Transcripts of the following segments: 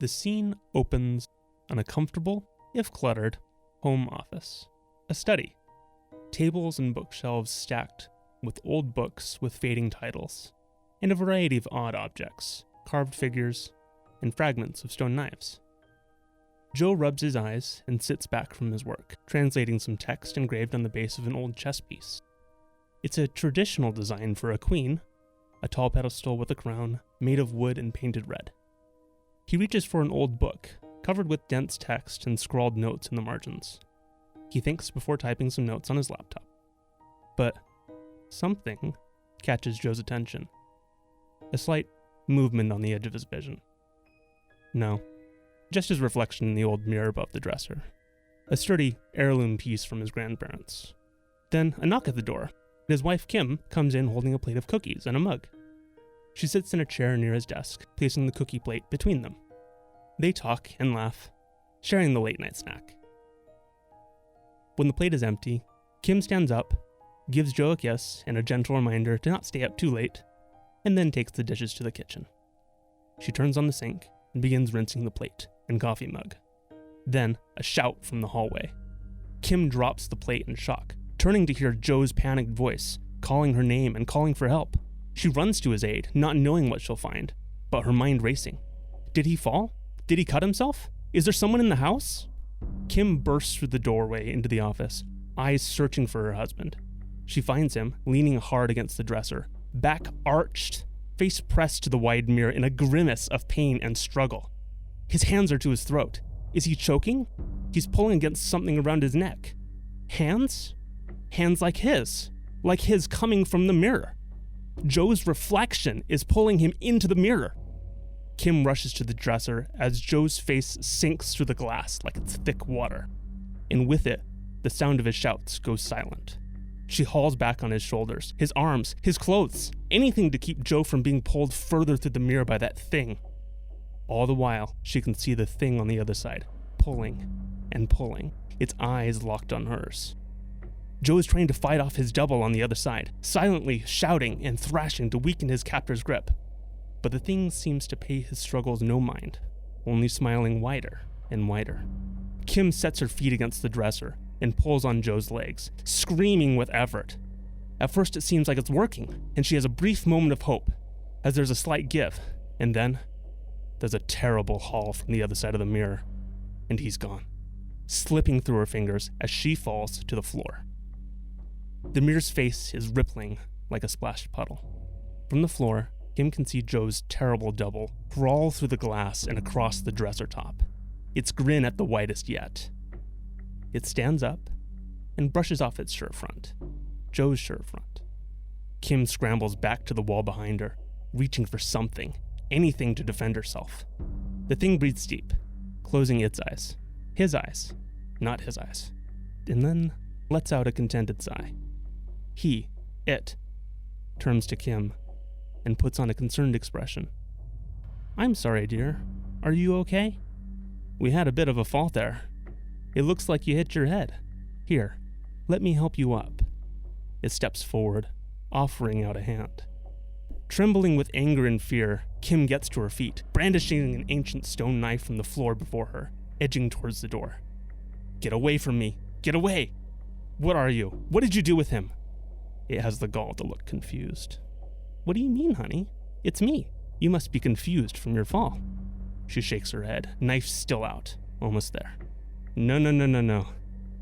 The scene opens on a comfortable, if cluttered, home office. A study. Tables and bookshelves stacked with old books with fading titles, and a variety of odd objects, carved figures, and fragments of stone knives. Joe rubs his eyes and sits back from his work, translating some text engraved on the base of an old chess piece. It's a traditional design for a queen, a tall pedestal with a crown, made of wood and painted red. He reaches for an old book, covered with dense text and scrawled notes in the margins. He thinks before typing some notes on his laptop. But something catches Joe's attention. A slight movement on the edge of his vision. No, just his reflection in the old mirror above the dresser. A sturdy heirloom piece from his grandparents. Then a knock at the door. His wife Kim comes in holding a plate of cookies and a mug. She sits in a chair near his desk, placing the cookie plate between them. They talk and laugh, sharing the late night snack. When the plate is empty, Kim stands up, gives Joe a kiss and a gentle reminder to not stay up too late, and then takes the dishes to the kitchen. She turns on the sink and begins rinsing the plate and coffee mug. Then, a shout from the hallway. Kim drops the plate in shock, turning to hear Joe's panicked voice, calling her name and calling for help. She runs to his aid, not knowing what she'll find, but her mind racing. Did he fall? Did he cut himself? Is there someone in the house? Kim bursts through the doorway into the office, eyes searching for her husband. She finds him, leaning hard against the dresser, back arched, face pressed to the wide mirror in a grimace of pain and struggle. His hands are to his throat. Is he choking? He's pulling against something around his neck. Hands? Hands like his coming from the mirror. Joe's reflection is pulling him into the mirror. Kim rushes to the dresser as Joe's face sinks through the glass like it's thick water. And with it, the sound of his shouts goes silent. She hauls back on his shoulders, his arms, his clothes, anything to keep Joe from being pulled further through the mirror by that thing. All the while, she can see the thing on the other side, pulling and pulling, its eyes locked on hers. Joe is trying to fight off his double on the other side, silently shouting and thrashing to weaken his captor's grip. But the thing seems to pay his struggles no mind, only smiling wider and wider. Kim sets her feet against the dresser and pulls on Joe's legs, screaming with effort. At first it seems like it's working, and she has a brief moment of hope, as there's a slight give, and then there's a terrible haul from the other side of the mirror, and he's gone, slipping through her fingers as she falls to the floor. The mirror's face is rippling like a splashed puddle. From the floor, Kim can see Joe's terrible double crawl through the glass and across the dresser top, its grin at the widest yet. It stands up and brushes off its shirt front, Joe's shirt front. Kim scrambles back to the wall behind her, reaching for something, anything to defend herself. The thing breathes deep, closing its eyes. His eyes, not his eyes. And then lets out a contented sigh. It, turns to Kim and puts on a concerned expression. I'm sorry, dear. Are you okay? We had a bit of a fall there. It looks like you hit your head. Here, let me help you up. It steps forward, offering out a hand. Trembling with anger and fear, Kim gets to her feet, brandishing an ancient stone knife from the floor before her, edging towards the door. Get away from me! Get away! What are you? What did you do with him? It has the gall to look confused. What do you mean, honey? It's me. You must be confused from your fall. She shakes her head, knife still out, almost there. No.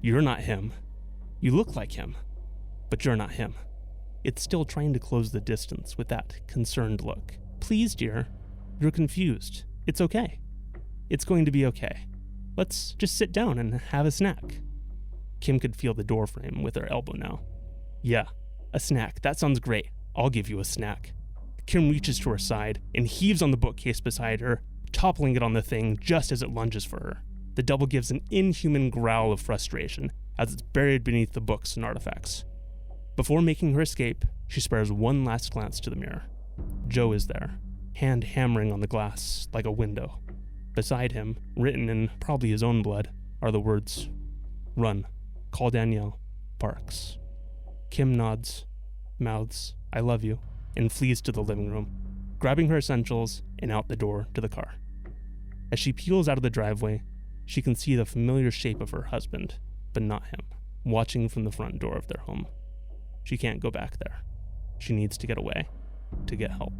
You're not him. You look like him, but you're not him. It's still trying to close the distance with that concerned look. Please, dear, you're confused. It's okay. It's going to be okay. Let's just sit down and have a snack. Kim could feel the door frame with her elbow now. Yeah, a snack. That sounds great. I'll give you a snack. Kim reaches to her side and heaves on the bookcase beside her, toppling it on the thing just as it lunges for her. The double gives an inhuman growl of frustration as it's buried beneath the books and artifacts. Before making her escape, she spares one last glance to the mirror. Joe is there, hand hammering on the glass like a window. Beside him, written in probably his own blood, are the words, "Run, call Danielle, PARCS." Kim nods, mouths, "I love you," and flees to the living room, grabbing her essentials and out the door to the car. As she peels out of the driveway, she can see the familiar shape of her husband, but not him, watching from the front door of their home. She can't go back there. She needs to get away, to get help.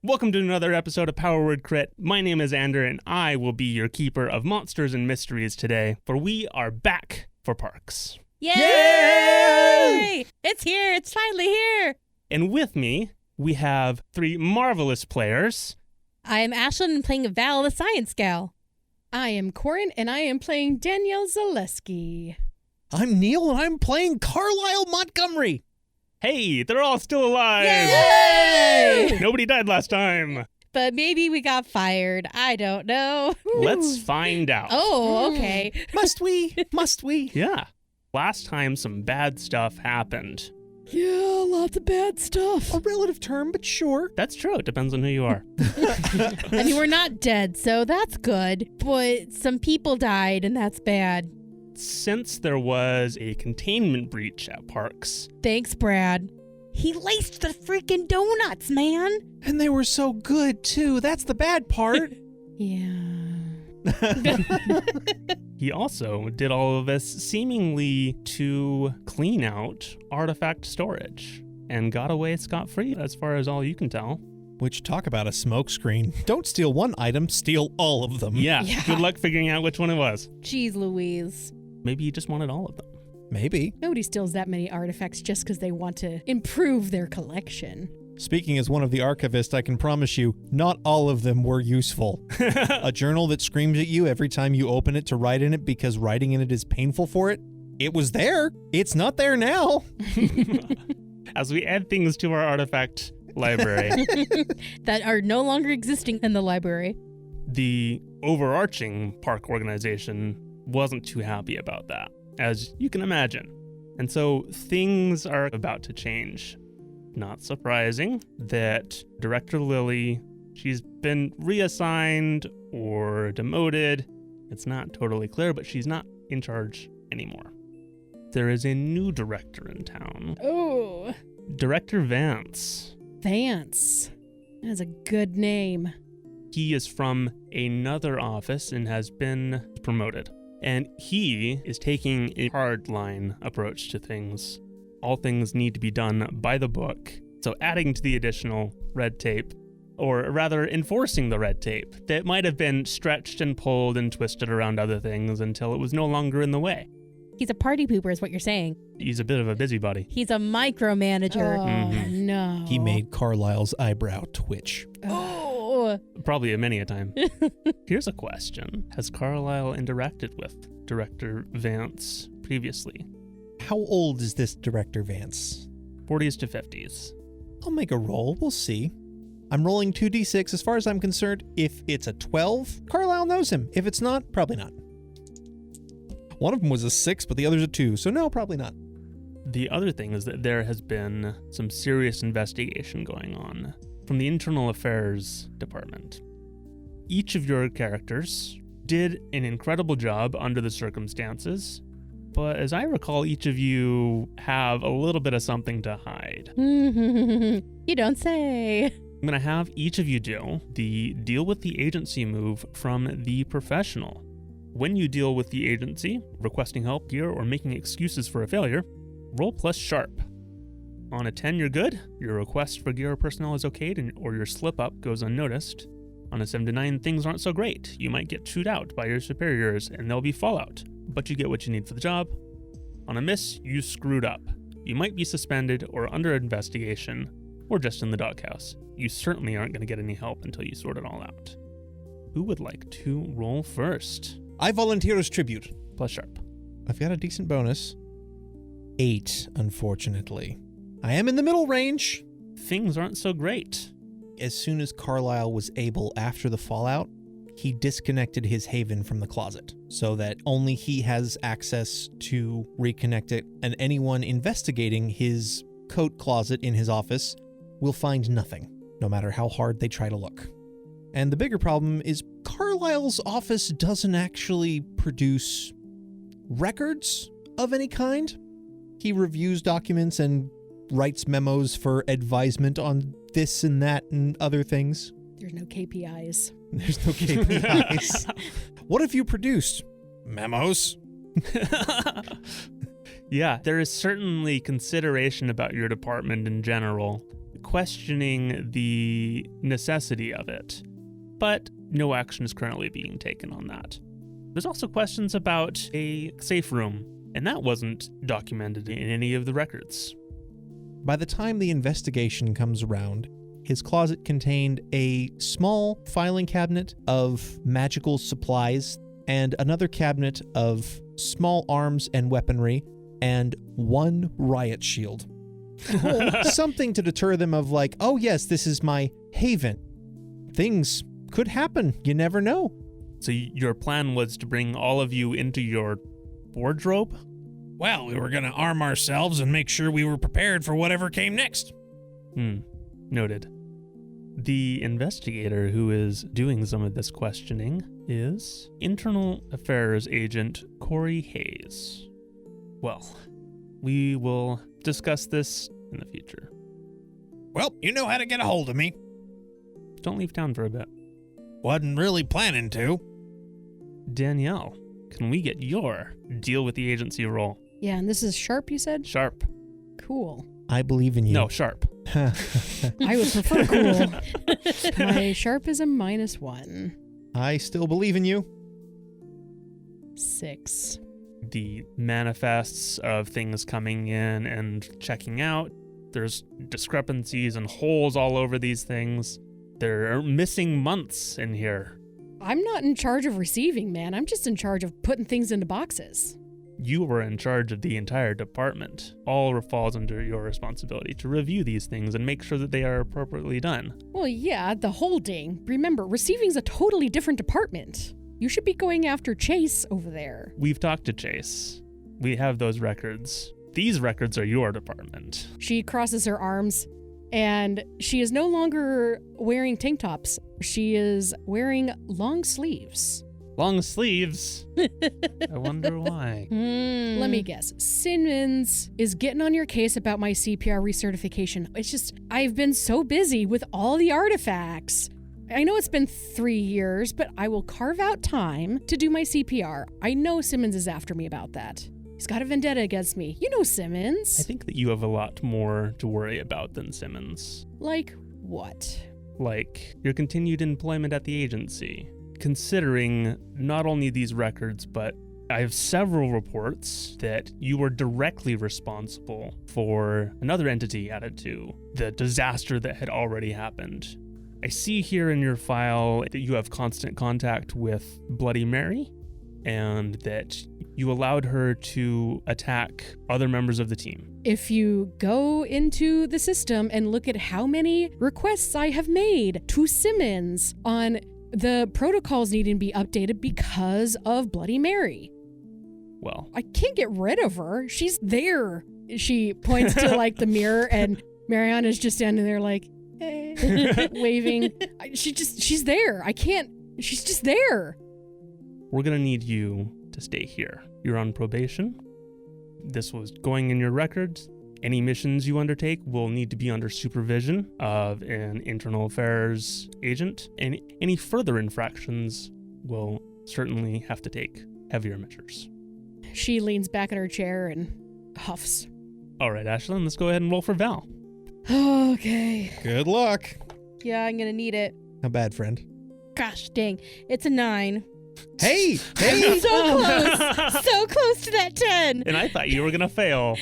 Welcome to another episode of Power Word Crit. My name is Ander, and I will be your keeper of monsters and mysteries today, for we are back for PARCS. Yay! Yay! It's here. It's finally here. And with me, we have three marvelous players. I am Ashlyn, playing Val, the science gal. I am Corrin, and I am playing Danielle Zaleski. I'm Neil, and I'm playing Carlisle Montgomery. Hey, they're all still alive! Yay! Nobody died last time. But maybe we got fired. I don't know. Let's find out. Oh, okay. Must we? Must we? Yeah. Last time some bad stuff happened. Yeah, lots of bad stuff. A relative term, but sure. That's true. It depends on who you are. I mean, we're not dead, so that's good. But some people died, and that's bad. Since there was a containment breach at PARCS. Thanks, Brad. He laced the freaking donuts, man. And they were so good, too. That's the bad part. Yeah. He also did all of this seemingly to clean out artifact storage and got away scot-free as far as all you can tell. Which, talk about a smokescreen. Don't steal one item, steal all of them. Yeah. Good luck figuring out which one it was. Jeez Louise. Maybe you just wanted all of them. Maybe. Nobody steals that many artifacts just because they want to improve their collection. Speaking as one of the archivists, I can promise you, not all of them were useful. A journal that screams at you every time you open it to write in it because writing in it is painful for it. It was there. It's not there now. As we add things to our artifact library. That are no longer existing in the library. The overarching park organization wasn't too happy about that, as you can imagine. And so things are about to change. Not surprising that Director Lily, she's been reassigned or demoted. It's not totally clear, but she's not in charge anymore. There is a new director in town. Oh. Director Vance. Vance. That's a good name. He is from another office and has been promoted. And he is taking a hardline approach to things. All things need to be done by the book. So adding to the additional red tape, or rather enforcing the red tape that might have been stretched and pulled and twisted around other things until it was no longer in the way. He's a party pooper is what you're saying. He's a bit of a busybody. He's a micromanager. Oh, no. He made Carlisle's eyebrow twitch. Oh. Probably many a time. Here's a question. Has Carlisle interacted with Director Vance previously? How old is this Director Vance? 40s to 50s. I'll make a roll. We'll see. I'm rolling 2d6. As far as I'm concerned, if it's a 12, Carlisle knows him. If it's not, probably not. One of them was a 6, but the other's a 2, so no, probably not. The other thing is that there has been some serious investigation going on from the Internal Affairs Department. Each of your characters did an incredible job under the circumstances, but as I recall, each of you have a little bit of something to hide. You don't say. I'm going to have each of you do the deal with the agency move from the professional. When you deal with the agency, requesting help, gear, or making excuses for a failure, roll plus sharp. On a 10, you're good. Your request for gear or personnel is okayed, or your slip-up goes unnoticed. On a 7 to 9, things aren't so great. You might get chewed out by your superiors, and there'll be fallout, but you get what you need for the job. On a miss, you screwed up. You might be suspended or under investigation, or just in the doghouse. You certainly aren't going to get any help until you sort it all out. Who would like to roll first? I volunteer as tribute. Plus sharp. I've got a decent bonus. 8, unfortunately. I am in the middle range. Things aren't so great. as soon as Carlisle was able after the fallout, he disconnected his haven from the closet so that only he has access to reconnect it, and anyone investigating his coat closet in his office will find nothing, no matter how hard they try to look. And the bigger problem is Carlisle's office doesn't actually produce records of any kind. He reviews documents and writes memos for advisement on this and that and other things. There's no KPIs. There's no KPIs. What have you produced? Memos. Yeah, there is certainly consideration about your department in general, questioning the necessity of it, but no action is currently being taken on that. There's also questions about a safe room, and that wasn't documented in any of the records. By the time the investigation comes around, his closet contained a small filing cabinet of magical supplies and another cabinet of small arms and weaponry and one riot shield. Something to deter them of like, oh yes, this is my haven. Things could happen. You never know. So your plan was to bring all of you into your wardrobe? Well, we were going to arm ourselves and make sure we were prepared for whatever came next. Noted. The investigator who is doing some of this questioning is Internal Affairs Agent Corey Hayes. Well, we will discuss this in the future. Well, you know how to get a hold of me. Don't leave town for a bit. Wasn't really planning to. Danielle, can we get your deal with the agency role? Yeah, and this is Sharp, you said? Sharp. Cool. I believe in you. No, Sharp. I would prefer cool. My Sharp is a -1. I still believe in you. 6. The manifests of things coming in and checking out, there's discrepancies and holes all over these things. There are missing months in here. I'm not in charge of receiving, man. I'm just in charge of putting things into boxes. You were in charge of the entire department. All falls under your responsibility to review these things and make sure that they are appropriately done. Well, yeah, the holding. Remember, receiving's a totally different department. You should be going after Chase over there. We've talked to Chase. We have those records. These records are your department. She crosses her arms, and she is no longer wearing tank tops. She is wearing long sleeves. Long sleeves? I wonder why. Let me guess. Simmons is getting on your case about my CPR recertification. It's just, I've been so busy with all the artifacts. I know it's been 3 years, but I will carve out time to do my CPR. I know Simmons is after me about that. He's got a vendetta against me. You know Simmons. I think that you have a lot more to worry about than Simmons. Like what? Like your continued employment at the agency. Considering not only these records, but I have several reports that you were directly responsible for another entity added to the disaster that had already happened. I see here in your file that you have constant contact with Bloody Mary and that you allowed her to attack other members of the team. If you go into the system and look at how many requests I have made to Simmons on the protocols needing to be updated because of Bloody Mary. Well, I can't get rid of her. She's there. She points to like the mirror and Mariana's just standing there like, hey, waving. She's there. I can't, she's just there. We're gonna need you to stay here. You're on probation. This was going in your records. Any missions you undertake will need to be under supervision of an internal affairs agent, and any further infractions will certainly have to take heavier measures. She leans back in her chair and huffs. All right, Ashlyn, let's go ahead and roll for Val. Okay. Good luck. Yeah, I'm gonna need it. Not bad, friend. Gosh dang. It's a 9. Hey! So close. So close to that 10. And I thought you were gonna fail.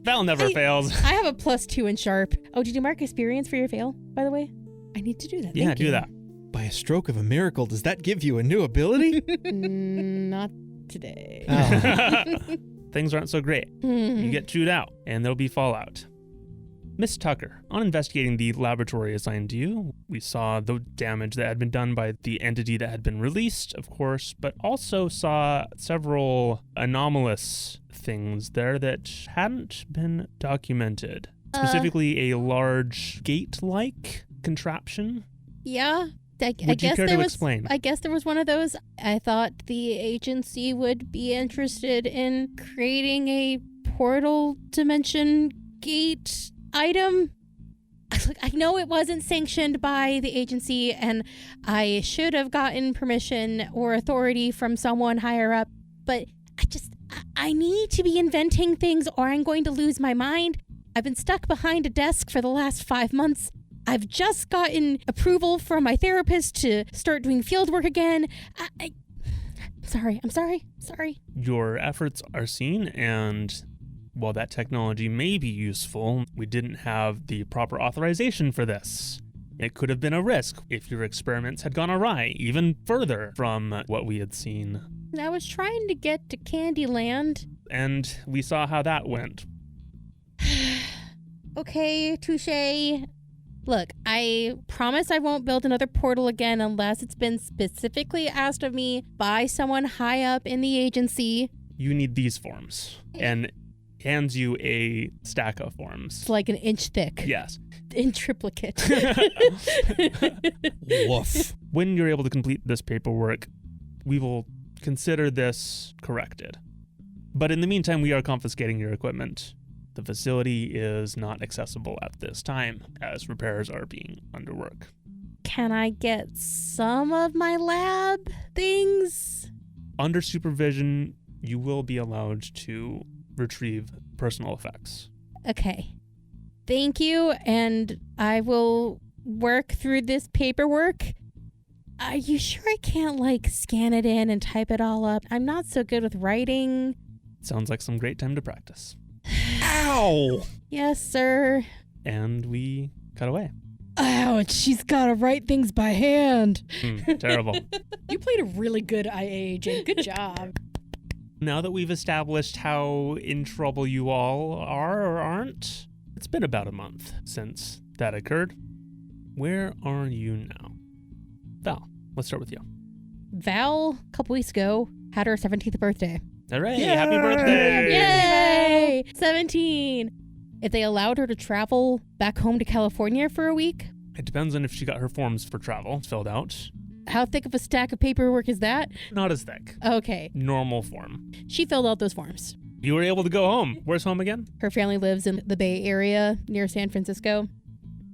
Val never fails. I have a +2 in Sharp. Oh, did you mark experience for your fail, by the way? I need to do that. Yeah, Thank do you. that. By a stroke of a miracle, does that give you a new ability? Not today. Oh. Things aren't so great. You get chewed out, and there'll be fallout. Miss Tucker, on investigating the laboratory assigned to you, we saw the damage that had been done by the entity that had been released, of course, but also saw several anomalous things there that hadn't been documented. Specifically, a large gate-like contraption. Yeah. I Would guess you care there to was, explain? I guess there was one of those. I thought the agency would be interested in creating a portal dimension gate item. I know it wasn't sanctioned by the agency, and I should have gotten permission or authority from someone higher up, but I need to be inventing things or I'm going to lose my mind. I've been stuck behind a desk for the last 5 months. I've just gotten approval from my therapist to start doing field work again. I'm sorry. Your efforts are seen, and while that technology may be useful, we didn't have the proper authorization for this. It could have been a risk if your experiments had gone awry, even further from what we had seen. I was trying to get to Candyland. And we saw how that went. Okay, touche. Look, I promise I won't build another portal again unless it's been specifically asked of me by someone high up in the agency. You need these forms. And hands you a stack of forms. It's like an inch thick. Yes. In triplicate. Woof. When you're able to complete this paperwork, we will consider this corrected. But in the meantime, we are confiscating your equipment. The facility is not accessible at this time, as repairs are being underwork. Can I get some of my lab things? Under supervision, you will be allowed to retrieve personal effects. Okay. Thank you, and I will work through this paperwork. Are you sure I can't, scan it in and type it all up? I'm not so good with writing. Sounds like some great time to practice. Ow! Yes, sir. And we cut away. Ouch, she's gotta write things by hand. Terrible. You played a really good IA agent. Good job. Now that we've established how in trouble you all are or aren't, it's been about a month since that occurred. Where are you now? Val, let's start with you. Val, a couple weeks ago, had her 17th birthday. All right, Yay! happy birthday! Yay! 17! If they allowed her to travel back home to California for a week? It depends on if she got her forms for travel filled out. How thick of a stack of paperwork is that? Not as thick. Okay. Normal form. She filled out those forms. You were able to go home. Where's home again? Her family lives in the Bay Area near San Francisco.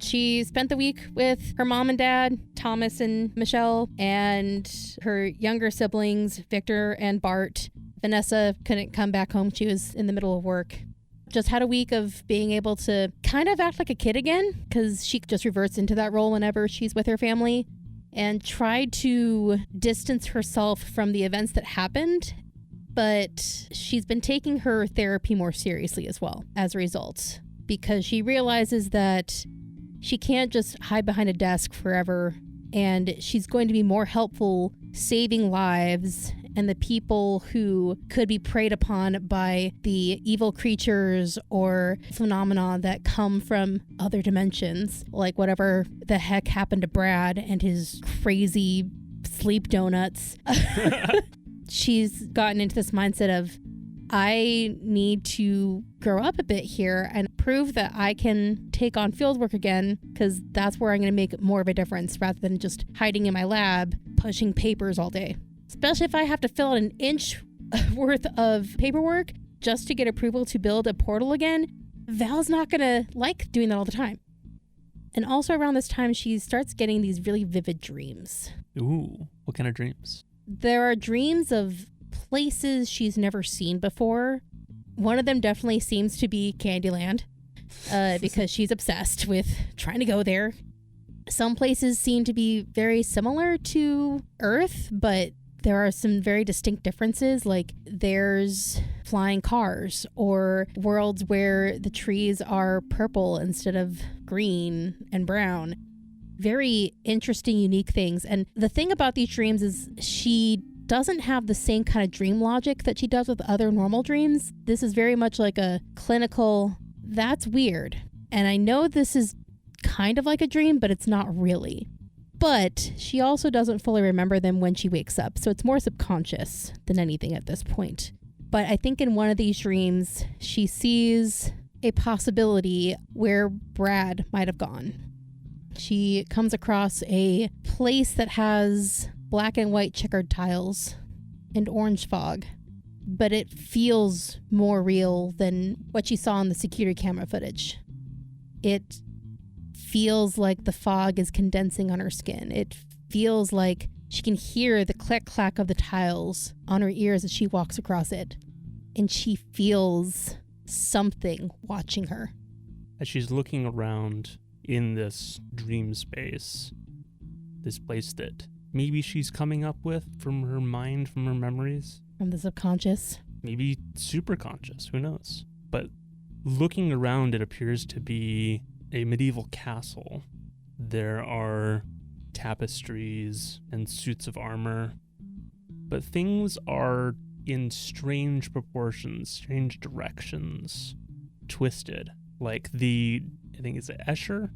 She spent the week with her mom and dad, Thomas and Michelle, and her younger siblings, Victor and Bart. Vanessa couldn't come back home. She was in the middle of work. Just had a week of being able to kind of act like a kid again, because she just reverts into that role whenever she's with her family, and tried to distance herself from the events that happened. But she's been taking her therapy more seriously as well as a result, because she realizes that she can't just hide behind a desk forever, and she's going to be more helpful saving lives and the people who could be preyed upon by the evil creatures or phenomena that come from other dimensions, like whatever the heck happened to Brad and his crazy sleep donuts. She's gotten into this mindset of, I need to grow up a bit here and prove that I can take on field work again, because that's where I'm going to make more of a difference rather than just hiding in my lab pushing papers all day. Especially if I have to fill out an inch worth of paperwork just to get approval to build a portal again. Val's not going to like doing that all the time. And also around this time, she starts getting these really vivid dreams. Ooh, what kind of dreams? There are dreams of places she's never seen before. One of them definitely seems to be Candyland, because she's obsessed with trying to go there. Some places seem to be very similar to Earth, but there are some very distinct differences, like there's flying cars or worlds where the trees are purple instead of green and brown. Very interesting, unique things. And the thing about these dreams is she doesn't have the same kind of dream logic that she does with other normal dreams. This is very much like a clinical, that's weird. And I know this is kind of like a dream, but it's not really. But she also doesn't fully remember them when she wakes up, so it's more subconscious than anything at this point. But I think in one of these dreams, she sees a possibility where Brad might have gone. She comes across a place that has black and white checkered tiles and orange fog, but it feels more real than what she saw in the security camera footage. It feels like the fog is condensing on her skin. It feels like she can hear the click-clack of the tiles on her ears as she walks across it. And she feels something watching her. As she's looking around in this dream space, this place that maybe she's coming up with from her mind, from her memories. From the subconscious. Maybe super conscious, who knows? But looking around, it appears to be a medieval castle. There are tapestries and suits of armor, but things are in strange proportions, strange directions, twisted. Like I think it's Escher,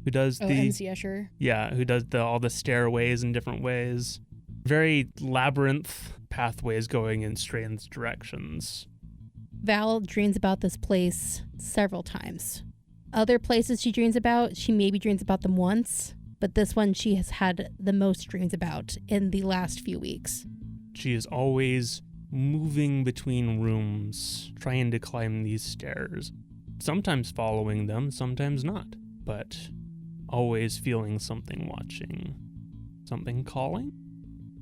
who does MC Escher. Yeah, who does all the stairways in different ways. Very labyrinth pathways going in strange directions. Val dreams about this place several times. Other places she dreams about, she maybe dreams about them once, but this one she has had the most dreams about in the last few weeks. She is always moving between rooms, trying to climb these stairs. Sometimes following them, sometimes not, but always feeling something watching. Something calling?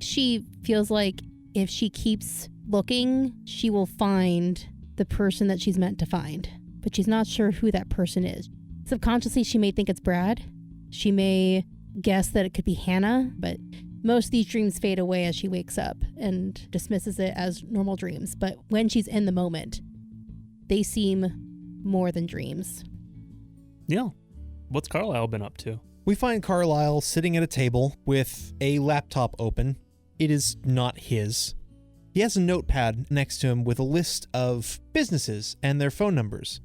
She feels like if she keeps looking, she will find the person that she's meant to find, but she's not sure who that person is. Subconsciously, she may think it's Brad. She may guess that it could be Hannah, but most of these dreams fade away as she wakes up and dismisses it as normal dreams. But when she's in the moment, they seem more than dreams. Yeah. What's Carlisle been up to? We find Carlisle sitting at a table with a laptop open. It is not his. He has a notepad next to him with a list of businesses and their phone numbers.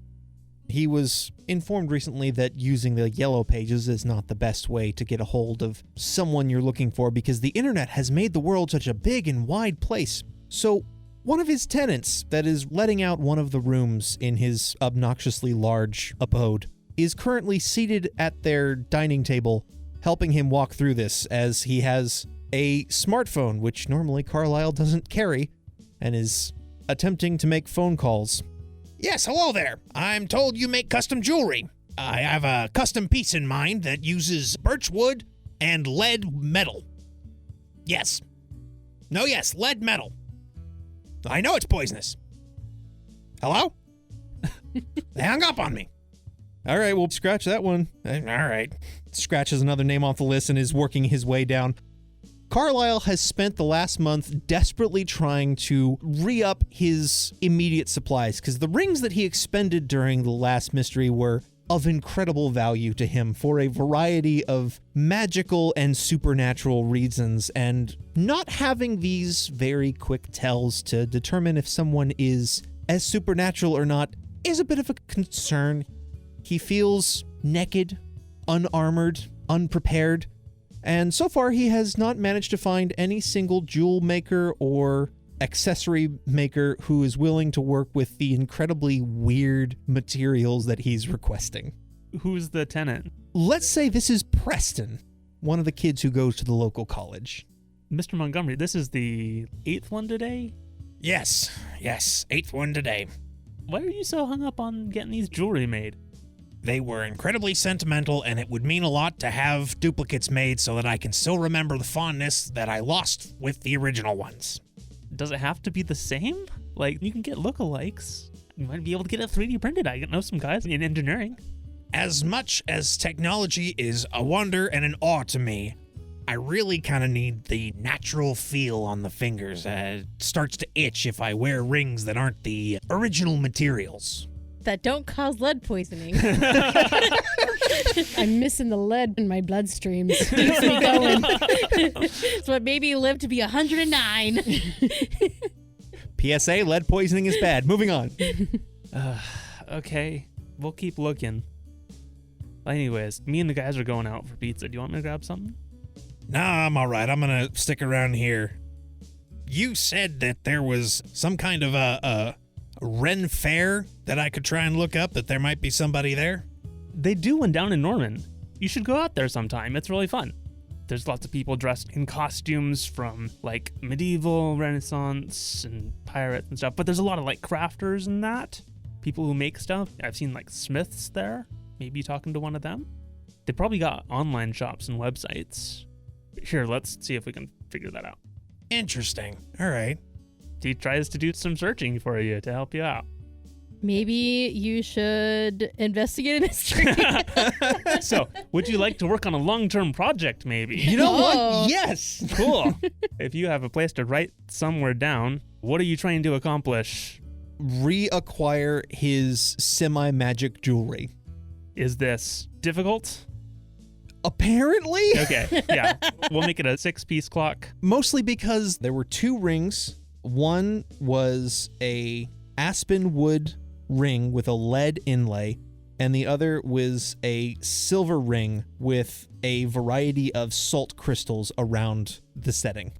He was informed recently that using the yellow pages is not the best way to get a hold of someone you're looking for because the internet has made the world such a big and wide place. So one of his tenants that is letting out one of the rooms in his obnoxiously large abode is currently seated at their dining table, helping him walk through this as he has a smartphone, which normally Carlisle doesn't carry, and is attempting to make phone calls. Yes, hello there. I'm told you make custom jewelry. I have a custom piece in mind that uses birch wood and lead metal. Yes. No, yes, lead metal. I know it's poisonous. Hello? They hung up on me. All right, we'll scratch that one. All right. Scratches another name off the list and is working his way down. Carlisle has spent the last month desperately trying to re-up his immediate supplies because the rings that he expended during the last mystery were of incredible value to him for a variety of magical and supernatural reasons, and not having these very quick tells to determine if someone is as supernatural or not is a bit of a concern. He feels naked, unarmored, unprepared, and so far he has not managed to find any single jewel maker or accessory maker who is willing to work with the incredibly weird materials that he's requesting. Who's the tenant? Let's say this is Preston, one of the kids who goes to the local college. Mr. Montgomery, this is the 8th one today? Yes, 8th one today. Why are you so hung up on getting these jewelry made? They were incredibly sentimental, and it would mean a lot to have duplicates made so that I can still remember the fondness that I lost with the original ones. Does it have to be the same? Like, you can get lookalikes. You might be able to get it 3D printed. I know some guys in engineering. As much as technology is a wonder and an awe to me, I really kind of need the natural feel on the fingers. It starts to itch if I wear rings that aren't the original materials. That don't cause lead poisoning. I'm missing the lead in my bloodstreams. Keeps me going. So it made me live to be 109. PSA, lead poisoning is bad. Moving on. Okay, we'll keep looking. Anyways, me and the guys are going out for pizza. Do you want me to grab something? Nah, I'm all right. I'm gonna stick around here. You said that there was some kind of a Ren fair that I could try and look up, that there might be somebody there? They do one down in Norman. You should go out there sometime. It's really fun. There's lots of people dressed in costumes from like medieval, Renaissance, and pirates and stuff. But there's a lot of like crafters and that. People who make stuff. I've seen like smiths there. Maybe talking to one of them. They probably got online shops and websites. Here, let's see if we can figure that out. Interesting. All right. He tries to do some searching for you to help you out. Maybe you should investigate a mystery. So, would you like to work on a long-term project, maybe? You know Oh. what? Yes. Cool. If you have a place to write somewhere down, what are you trying to accomplish? Reacquire his semi-magic jewelry. Is this difficult? Apparently. Okay, yeah. We'll make it a 6-piece clock. Mostly because there were 2 rings. One was a aspen wood ring with a lead inlay, and the other was a silver ring with a variety of salt crystals around the setting.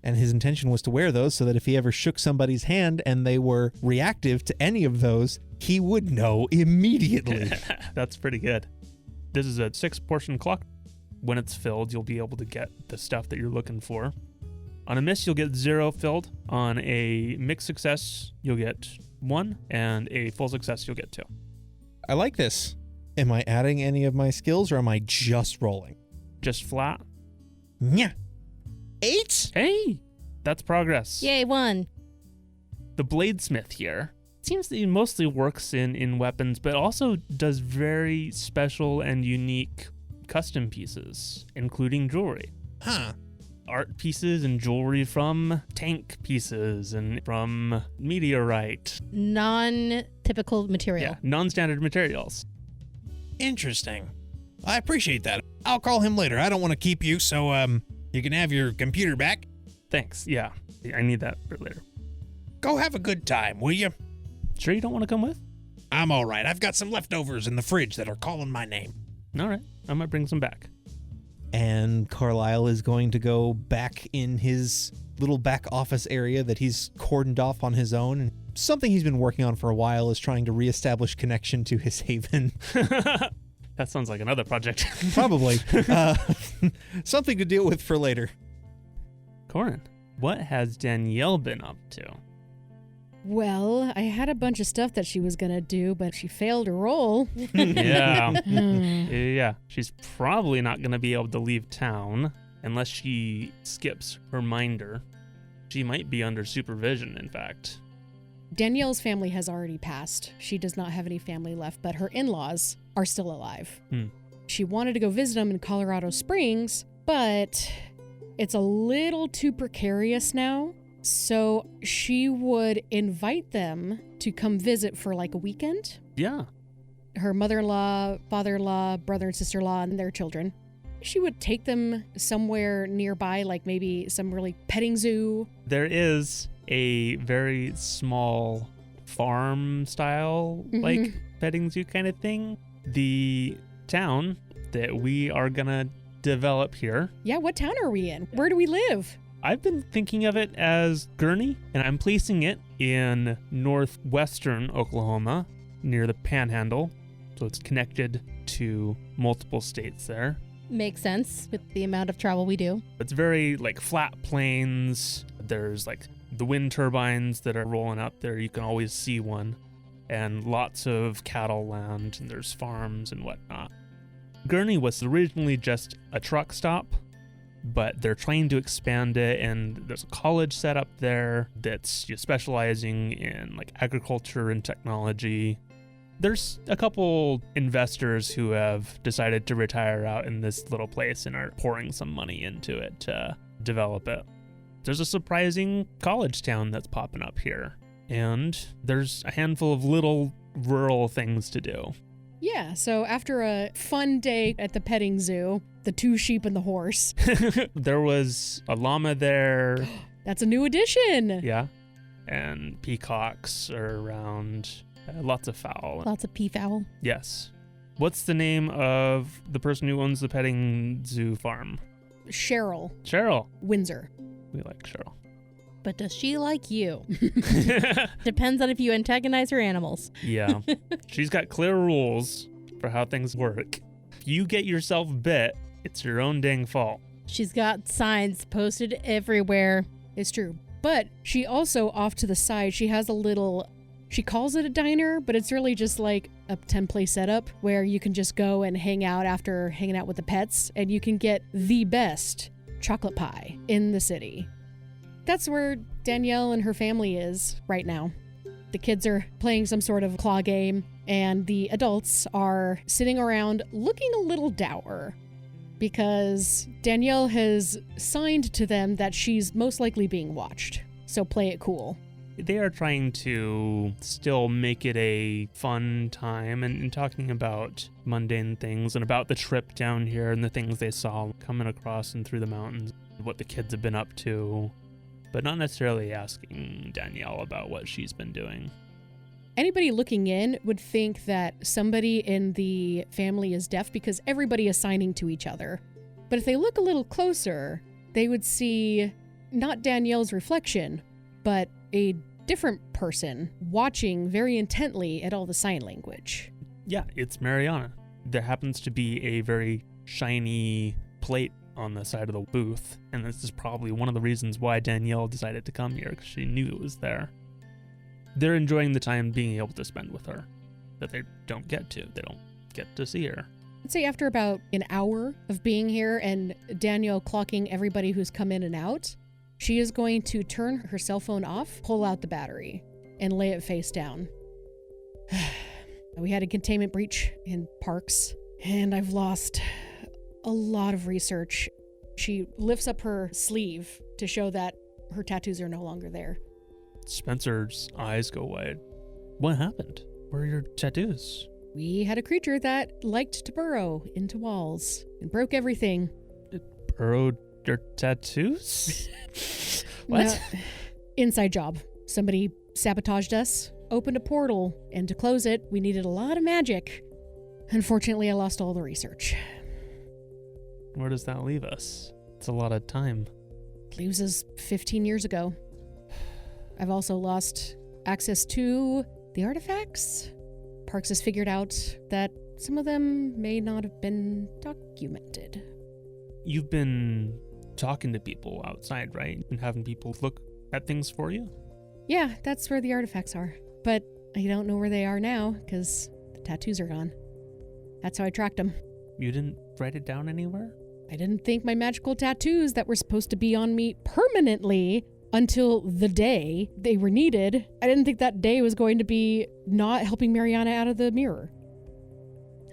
And his intention was to wear those so that if he ever shook somebody's hand and they were reactive to any of those, he would know immediately. That's pretty good. This is a 6-portion clock. When it's filled, you'll be able to get the stuff that you're looking for. On a miss, you'll get 0 filled. On a mixed success, you'll get 1, and a full success, you'll get 2. I like this. Am I adding any of my skills or am I just rolling? Just flat. Yeah. 8? Hey, that's progress. Yay, 1. The bladesmith here seems that he mostly works in weapons, but also does very special and unique custom pieces, including jewelry. Huh. Art pieces and jewelry from tank pieces and from meteorite. Non-typical material. Yeah, non-standard materials. Interesting. I appreciate that. I'll call him later. I don't want to keep you, so you can have your computer back. Thanks, yeah. I need that for later. Go have a good time, will you? Sure you don't want to come with? I'm all right. I've got some leftovers in the fridge that are calling my name. All right, I might bring some back. And Carlisle is going to go back in his little back office area that he's cordoned off on his own. And something he's been working on for a while is trying to reestablish connection to his haven. That sounds like another project. Probably. Something to deal with for later. Corrin, what has Danielle been up to? Well, I had a bunch of stuff that she was gonna do, but she failed to roll. Yeah. Hmm. Yeah, she's probably not going to be able to leave town unless she skips her minder. She might be under supervision, in fact. Danielle's family has already passed. She does not have any family left, but her in-laws are still alive. She wanted to go visit them in Colorado Springs, but it's a little too precarious now. So she would invite them to come visit for like a weekend. Yeah. Her mother-in-law, father-in-law, brother and sister-in-law, and their children. She would take them somewhere nearby, like maybe some really petting zoo. There is a very small farm style, like petting zoo kind of thing. The town that we are going to develop here. Yeah, what town are we in? Where do we live? I've been thinking of it as Gurney, and I'm placing it in northwestern Oklahoma near the Panhandle. So it's connected to multiple states there. Makes sense with the amount of travel we do. It's very like flat plains. There's like the wind turbines that are rolling up there. You can always see one. And lots of cattle land, and there's farms and whatnot. Gurney was originally just a truck stop, but they're trying to expand it, and there's a college set up there that's specializing in like agriculture and technology. There's a couple investors who have decided to retire out in this little place and are pouring some money into it to develop it. There's a surprising college town that's popping up here, and there's a handful of little rural things to do. Yeah, so after a fun day at the petting zoo, the 2 sheep and the horse. There was a llama there. That's a new addition. Yeah. And peacocks are around. Lots of fowl. Lots of peafowl. Yes. What's the name of the person who owns the petting zoo farm? Cheryl Cheryl. Windsor. We like Cheryl. But does she like you? Depends on if you antagonize her animals. Yeah. She's got clear rules for how things work. If you get yourself bit, it's your own dang fault. She's got signs posted everywhere. It's true. But she also, off to the side, she has a little, she calls it a diner, but it's really just like a 10-place setup where you can just go and hang out after hanging out with the pets, and you can get the best chocolate pie in the city. That's where Danielle and her family is right now. The kids are playing some sort of claw game, and the adults are sitting around looking a little dour because Danielle has signed to them that she's most likely being watched. So play it cool. They are trying to still make it a fun time and talking about mundane things and about the trip down here and the things they saw coming across and through the mountains, what the kids have been up to, but not necessarily asking Danielle about what she's been doing. Anybody looking in would think that somebody in the family is deaf because everybody is signing to each other. But if they look a little closer, they would see not Danielle's reflection, but a different person watching very intently at all the sign language. Yeah, it's Mariana. There happens to be a very shiny plate on the side of the booth, and this is probably one of the reasons why Danielle decided to come here, because she knew it was there. They're enjoying the time being able to spend with her that they don't get to. They don't get to see her. I'd say after about an hour of being here and Danielle clocking everybody who's come in and out, she is going to turn her cell phone off, pull out the battery, and lay it face down. We had a containment breach in PARCS, and I've lost a lot of research. She lifts up her sleeve to show that her tattoos are no longer there. Spencer's eyes go wide. What happened? Where are your tattoos? We had a creature that liked to burrow into walls and broke everything. It burrowed your tattoos? What? No, inside job. Somebody sabotaged us, opened a portal, and to close it, we needed a lot of magic. Unfortunately, I lost all the research. Where does that leave us? It's a lot of time. Leaves us 15 years ago. I've also lost access to the artifacts. PARCS has figured out that some of them may not have been documented. You've been talking to people outside, right? And having people look at things for you? Yeah, that's where the artifacts are. But I don't know where they are now because the tattoos are gone. That's how I tracked them. You didn't write it down anywhere? I didn't think my magical tattoos that were supposed to be on me permanently until the day they were needed. I didn't think that day was going to be not helping Mariana out of the mirror.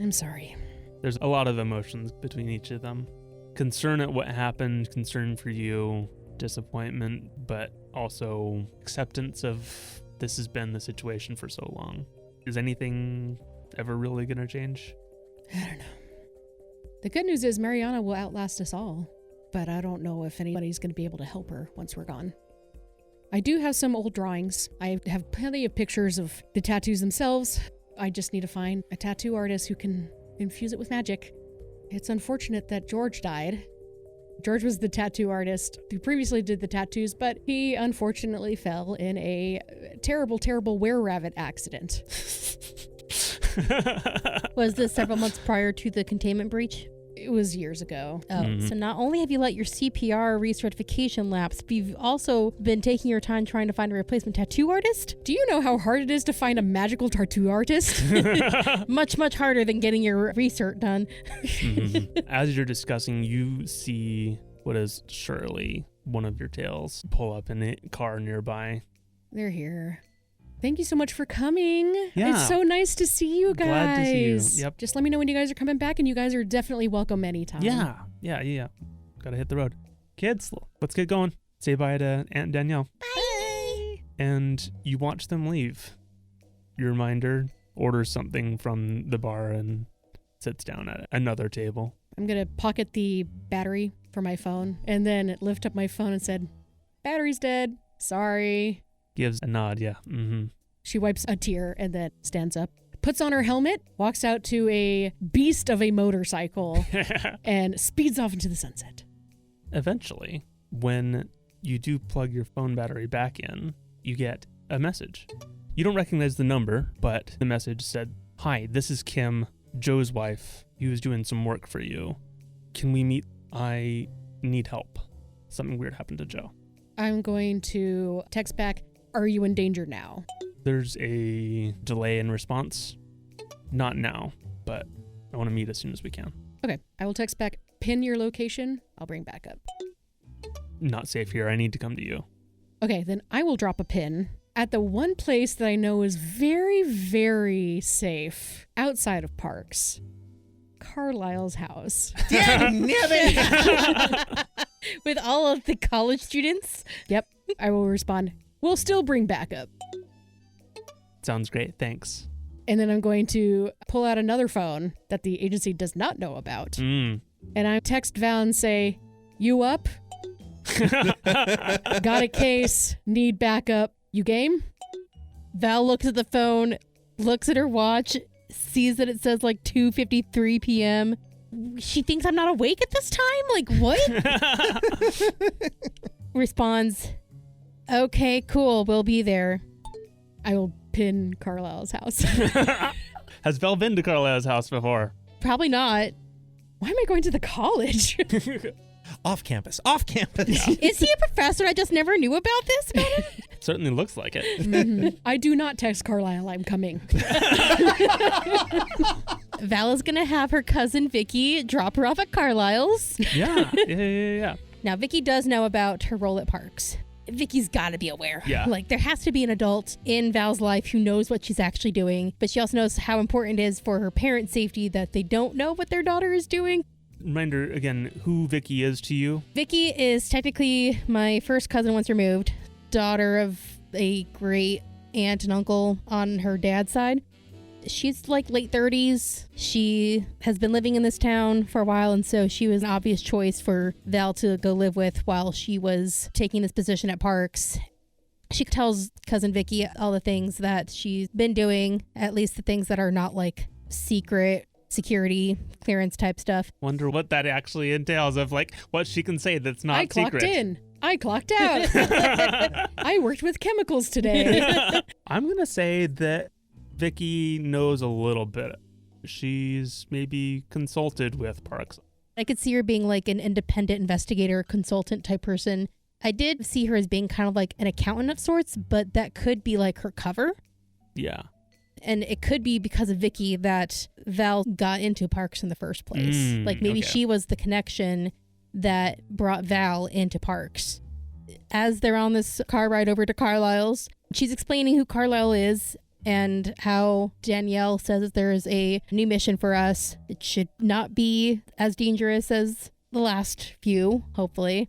I'm sorry. There's a lot of emotions between each of them. Concern at what happened, concern for you, disappointment, but also acceptance of this has been the situation for so long. Is anything ever really going to change? I don't know. The good news is Mariana will outlast us all, but I don't know if anybody's going to be able to help her once we're gone. I do have some old drawings. I have plenty of pictures of the tattoos themselves. I just need to find a tattoo artist who can infuse it with magic. It's unfortunate that George died. George was the tattoo artist who previously did the tattoos, but he unfortunately fell in a terrible, terrible were-rabbit accident. Was this several months prior to the containment breach? It was years ago. Oh, so not only have you let your CPR recertification lapse, but you've also been taking your time trying to find a replacement tattoo artist? Do you know how hard it is to find a magical tattoo artist? Much, much harder than getting your research done. As you're discussing, you see what is surely one of your tails pull up in a car nearby. They're here. Thank you so much for coming. Yeah. It's so nice to see you guys. Glad to see you. Yep. Just let me know when you guys are coming back, and you guys are definitely welcome anytime. Yeah. Gotta hit the road. Kids, let's get going. Say bye to Aunt Danielle. Bye. And you watch them leave. Your reminder orders something from the bar and sits down at another table. I'm going to pocket the battery for my phone and then lift up my phone and said, "Battery's dead. Sorry." Gives a nod, yeah. She wipes a tear and then stands up. puts on her helmet, walks out to a beast of a motorcycle, and speeds off into the sunset. Eventually, when you do plug your phone battery back in, you get a message. You don't recognize the number, but the message said, "Hi, this is Kim, Joe's wife, who's doing some work for you. Can we meet? I need help. Something weird happened to Joe." I'm going to text back, "Are you in danger now?" There's a delay in response. Not now, but I want to meet as soon as we can. Okay, I will text back, "Pin your location. I'll bring backup." Not safe here. I need to come to you. Okay, then I will drop a pin at the one place that I know is very, very safe outside of PARCS. Carlisle's house. With all of the college students. Yep, I will respond, "We'll still bring backup." Sounds great. Thanks. And then I'm going to pull out another phone that the agency does not know about. And I text Val and say, "You up? Got a case, need backup. You game?" Val looks at the phone, looks at her watch, sees that it says like 2:53 p.m. She thinks I'm not awake at this time? Like, what? Responds, "Okay, cool. We'll be there." I will pin Carlisle's house. Has Val been to Carlisle's house before? Probably not. Why am I going to the college? Off campus. Off campus. Is he a professor? I just never knew about this about him. Certainly looks like it. Mhm. I do not text Carlisle, "I'm coming." Val is going to have her cousin Vicky drop her off at Carlisle's. Yeah. Now, Vicky does know about her role at PARCS. Vicky's got to be aware. Yeah. Like, there has to be an adult in Val's life who knows what she's actually doing, but she also knows how important it is for her parents' safety that they don't know what their daughter is doing. Reminder again who Vicky is to you. Vicky is technically my first cousin once removed, daughter of a great aunt and uncle on her dad's side. She's like late 30s. She has been living in this town for a while, and so she was an obvious choice for Val to go live with while she was taking this position at PARCS. She tells cousin Vicky all the things that she's been doing, at least the things that are not like secret security clearance type stuff. Wonder what that actually entails of like what she can say that's not I secret. clocked in. I clocked out. I worked with chemicals today. I'm going to say that Vicky knows a little bit. She's maybe consulted with PARCS. I could see her being like an independent investigator, consultant type person. I did see her as being kind of like an accountant of sorts, but that could be like her cover. Yeah. And it could be because of Vicky that Val got into PARCS in the first place. Like maybe okay. she was the connection that brought Val into PARCS. As they're on this car ride over to Carlisle's, she's explaining who Carlisle is and how Danielle says that there is a new mission for us. It should not be as dangerous as the last few, hopefully.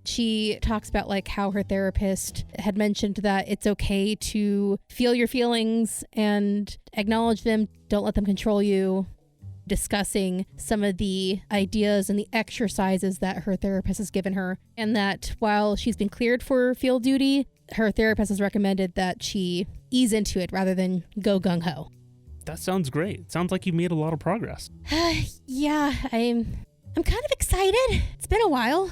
She talks about like how her therapist had mentioned that it's okay to feel your feelings and acknowledge them. Don't let them control you. Discussing some of the ideas and the exercises that her therapist has given her, and that while she's been cleared for field duty, her therapist has recommended that she ease into it rather than go gung-ho. That sounds great. Sounds like you made a lot of progress. Yeah, I'm kind of excited. It's been a while.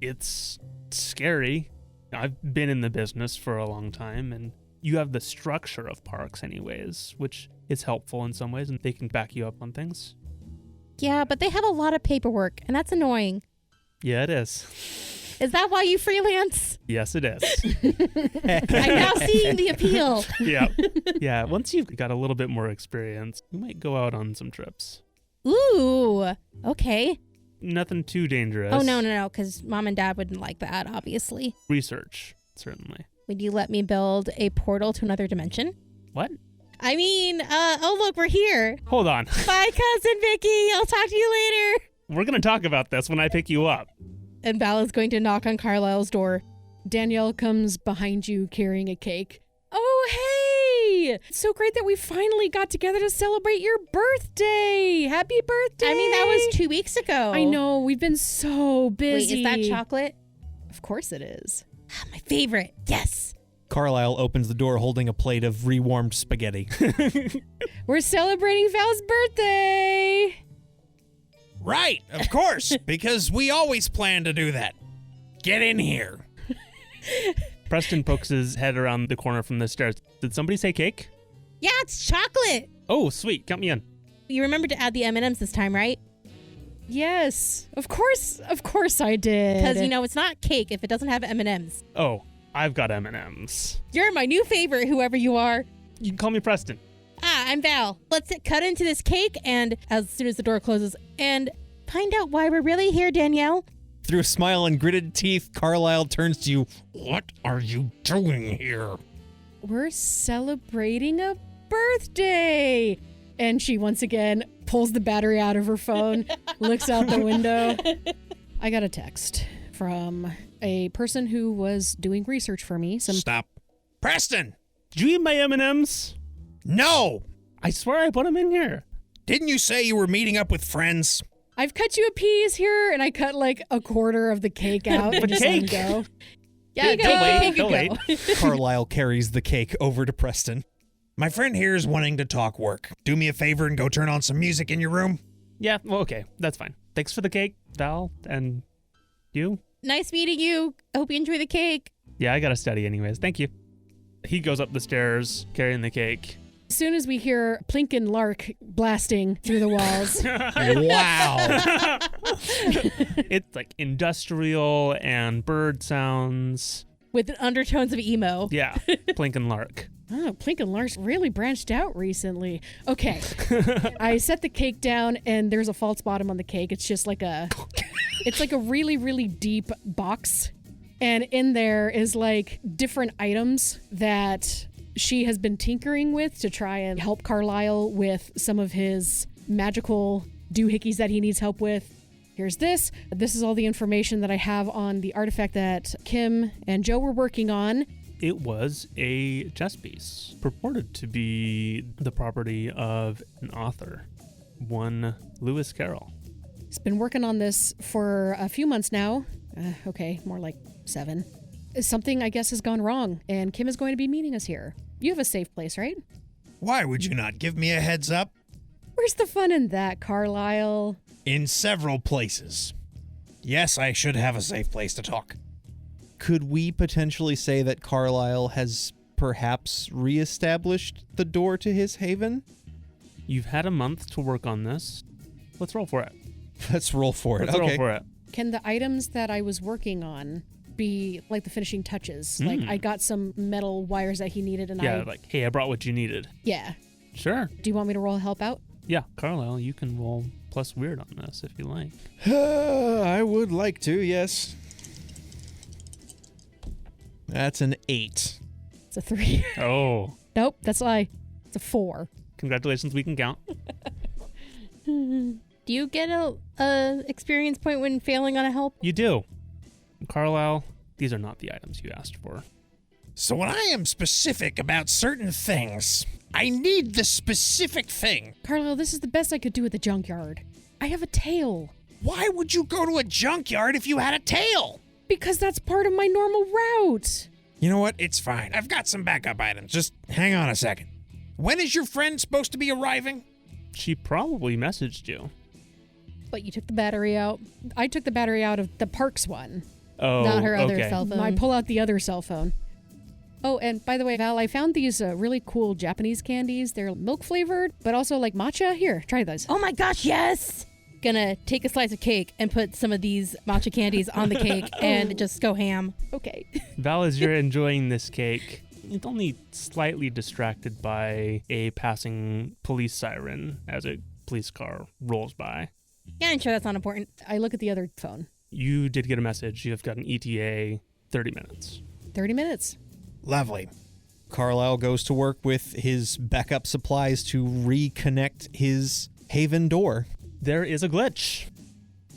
It's scary. I've been in the business for a long time, and you have the structure of PARCS anyways, which is helpful in some ways, and they can back you up on things. Yeah, but they have a lot of paperwork, and that's annoying. Yeah, it is. Is that why you freelance? Yes, it is. I'm now seeing the appeal. Yeah. Once you've got a little bit more experience, you might go out on some trips. Ooh, okay. Nothing too dangerous. Oh, no, because mom and dad wouldn't like that, obviously. Research, certainly. Would you let me build a portal to another dimension? What? I mean, oh, look, we're here. Hold on. Bye, cousin Vicky. I'll talk to you later. We're going to talk about this when I pick you up. And Val is going to knock on Carlisle's door. Danielle comes behind you carrying a cake. "Oh, hey! It's so great that we finally got together to celebrate your birthday. Happy birthday!" I mean, that was 2 weeks ago. I know. We've been so busy. Wait, is that chocolate? Of course it is. My favorite. Yes. Carlisle opens the door holding a plate of rewarmed spaghetti. We're celebrating Val's birthday. Right, of course, because we always plan to do that. Get in here. Preston pokes his head around the corner from the stairs. Did somebody say cake? Yeah, it's chocolate. Oh, sweet. Count me in. You remembered to add the M&Ms this time, right? Yes, of course I did. Because, it's not cake if it doesn't have M&Ms. Oh, I've got M&Ms. You're my new favorite, whoever you are. You can call me Preston. I'm Val. Let's cut into this cake and as soon as the door closes and find out why we're really here, Danielle. Through a smile and gritted teeth, Carlisle turns to you. What are you doing here? We're celebrating a birthday. And she once again pulls the battery out of her phone, looks out the window. I got a text from a person who was doing research for me. Stop. Preston! Did you eat my M&Ms? No! I swear I put them in here. Didn't you say you were meeting up with friends? I've cut you a piece here, and I cut like a quarter of the cake out and just let him go. Yeah, Don't wait. Carlisle carries the cake over to Preston. My friend here is wanting to talk work. Do me a favor and go turn on some music in your room. Yeah, well, okay. That's fine. Thanks for the cake, Val, and you. Nice meeting you. I hope you enjoy the cake. Yeah, I gotta study anyways. Thank you. He goes up the stairs carrying the cake. As soon as we hear Plink and Lark blasting through the walls. Wow. It's like industrial and bird sounds. With undertones of emo. Yeah, Plink and Lark. Oh, Plink and Lark's really branched out recently. Okay. I set the cake down and there's a false bottom on the cake. It's just like it's like a really, really deep box. And in there is like different items that she has been tinkering with to try and help Carlisle with some of his magical doohickeys that he needs help with. Here's this. This is all the information that I have on the artifact that Kim and Joe were working on. It was a chess piece, purported to be the property of an author, one Lewis Carroll. He's been working on this for a few months now. Okay, more like 7. Something, I guess, has gone wrong, and Kim is going to be meeting us here. You have a safe place, right? Why would you not give me a heads up? Where's the fun in that, Carlisle? In several places. Yes, I should have a safe place to talk. Could we potentially say that Carlisle has perhaps reestablished the door to his haven? You've had a month to work on this. Let's roll for it. Let's roll for it. Let's roll for it. Can the items that I was working on be like the finishing touches? Like I got some metal wires that he needed and like, hey, I brought what you needed. Yeah. Sure. Do you want me to roll help out? Yeah, Carlisle, you can roll plus weird on this if you like. I would like to, yes. That's an 8. It's a 3. Oh. Nope, that's a lie. It's a 4. Congratulations, we can count. Do you get a experience point when failing on a help? You do. Carlisle, these are not the items you asked for. So when I am specific about certain things, I need the specific thing. Carlisle, this is the best I could do at the junkyard. I have a tail. Why would you go to a junkyard if you had a tail? Because that's part of my normal route. You know what? It's fine. I've got some backup items. Just hang on a second. When is your friend supposed to be arriving? She probably messaged you. But you took the battery out. I took the battery out of the PARCS one. Oh, Not her other okay. cell phone. I pull out the other cell phone. Oh, and by the way, Val, I found these really cool Japanese candies. They're milk flavored, but also like matcha. Here, try those. Oh my gosh, yes! Gonna take a slice of cake and put some of these matcha candies on the cake and just go ham. Okay. Val, as you're enjoying this cake, it's only slightly distracted by a passing police siren as a police car rolls by. Yeah, I'm sure that's not important. I look at the other phone. You did get a message. You've got an ETA 30 minutes. 30 minutes. Lovely. Carlisle goes to work with his backup supplies to reconnect his haven door. There is a glitch.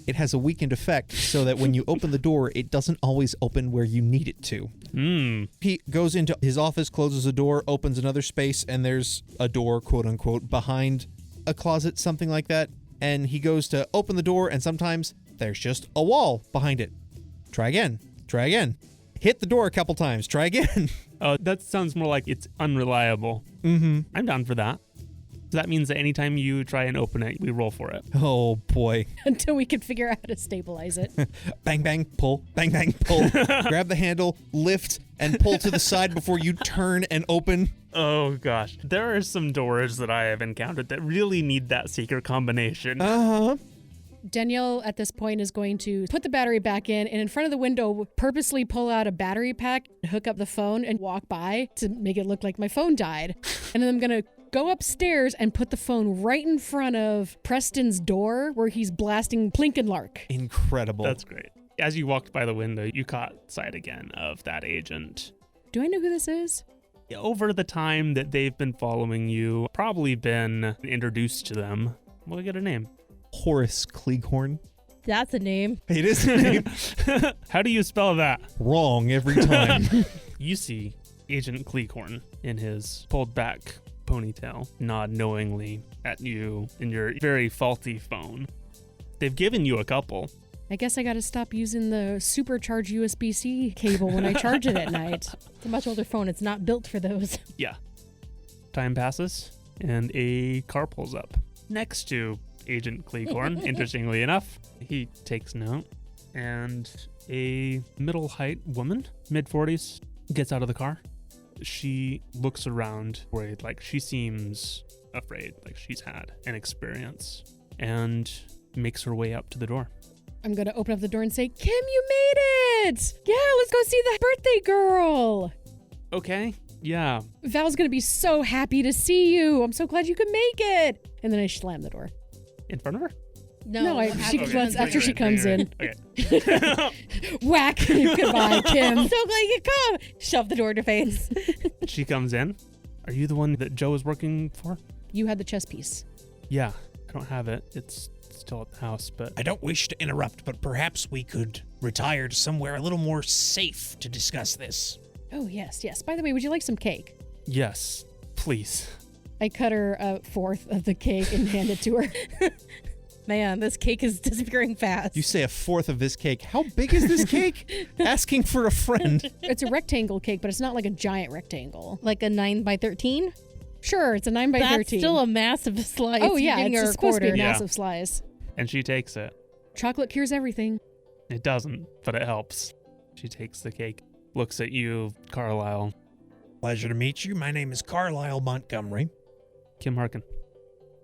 It has a weakened effect so that when you open the door, it doesn't always open where you need it to. He goes into his office, closes a door, opens another space, and there's a door, quote unquote, behind a closet, something like that. And he goes to open the door, and sometimes there's just a wall behind it. Try again. Try again. hit the door a couple times. Try again. Oh, that sounds more like it's unreliable. Mm-hmm. I'm down for that. So that means that anytime you try and open it, we roll for it. Oh, boy. Until we can figure out how to stabilize it. Bang, bang, pull. Bang, bang, pull. Grab the handle, lift, and pull to the side before you turn and open. Oh, gosh. There are some doors that I have encountered that really need that secret combination. Uh-huh. Danielle, at this point, is going to put the battery back in and in front of the window, purposely pull out a battery pack, hook up the phone, and walk by to make it look like my phone died. And then I'm going to go upstairs and put the phone right in front of Preston's door where he's blasting Plinkenlark. Incredible. That's great. As you walked by the window, you caught sight again of that agent. Do I know who this is? Over the time that they've been following you, probably been introduced to them. We'll get a name. Horace Cleghorn. That's a name. It is a name. How do you spell that? Wrong every time. You see Agent Cleghorn in his pulled back ponytail nod knowingly at you in your very faulty phone. They've given you a couple. I guess I gotta stop using the supercharged USB-C cable when I charge it at night. It's a much older phone. It's not built for those. Yeah. Time passes, and a car pulls up next to Agent Cleghorn. Interestingly enough, he takes note, and a middle-height woman, mid-40s, gets out of the car. She looks around, worried, like she seems afraid, like she's had an experience, and makes her way up to the door. I'm gonna open up the door and say, Kim, you made it! Yeah, let's go see the birthday girl! Okay, yeah. Val's gonna be so happy to see you. I'm so glad you could make it. And then I slam the door. In front of her? No, after she Okay, comes in. Okay. Whack! Goodbye, Kim. I'm so glad you could come. Shove the door in her face. She comes in. Are you the one that Joe is working for? You had the chess piece. Yeah, I don't have it. It's still at the house, but I don't wish to interrupt, but perhaps we could retire to somewhere a little more safe to discuss this. Oh, yes, yes. By the way, would you like some cake? yes, please. I cut her a fourth of the cake and hand it to her. Man, this cake is disappearing fast. You say a fourth of this cake. How big is this cake? Asking for a friend. It's a rectangle cake, but it's not like a giant rectangle. Like a 9x13? Sure, it's a 9x13. That's still a massive slice. Oh, yeah, You're giving her it's a supposed to be a quarter. Yeah. massive slice. And she takes it. Chocolate cures everything. It doesn't, but it helps. She takes the cake, looks at you, Carlisle. Pleasure to meet you. My name is Carlisle Montgomery. Kim Harkin.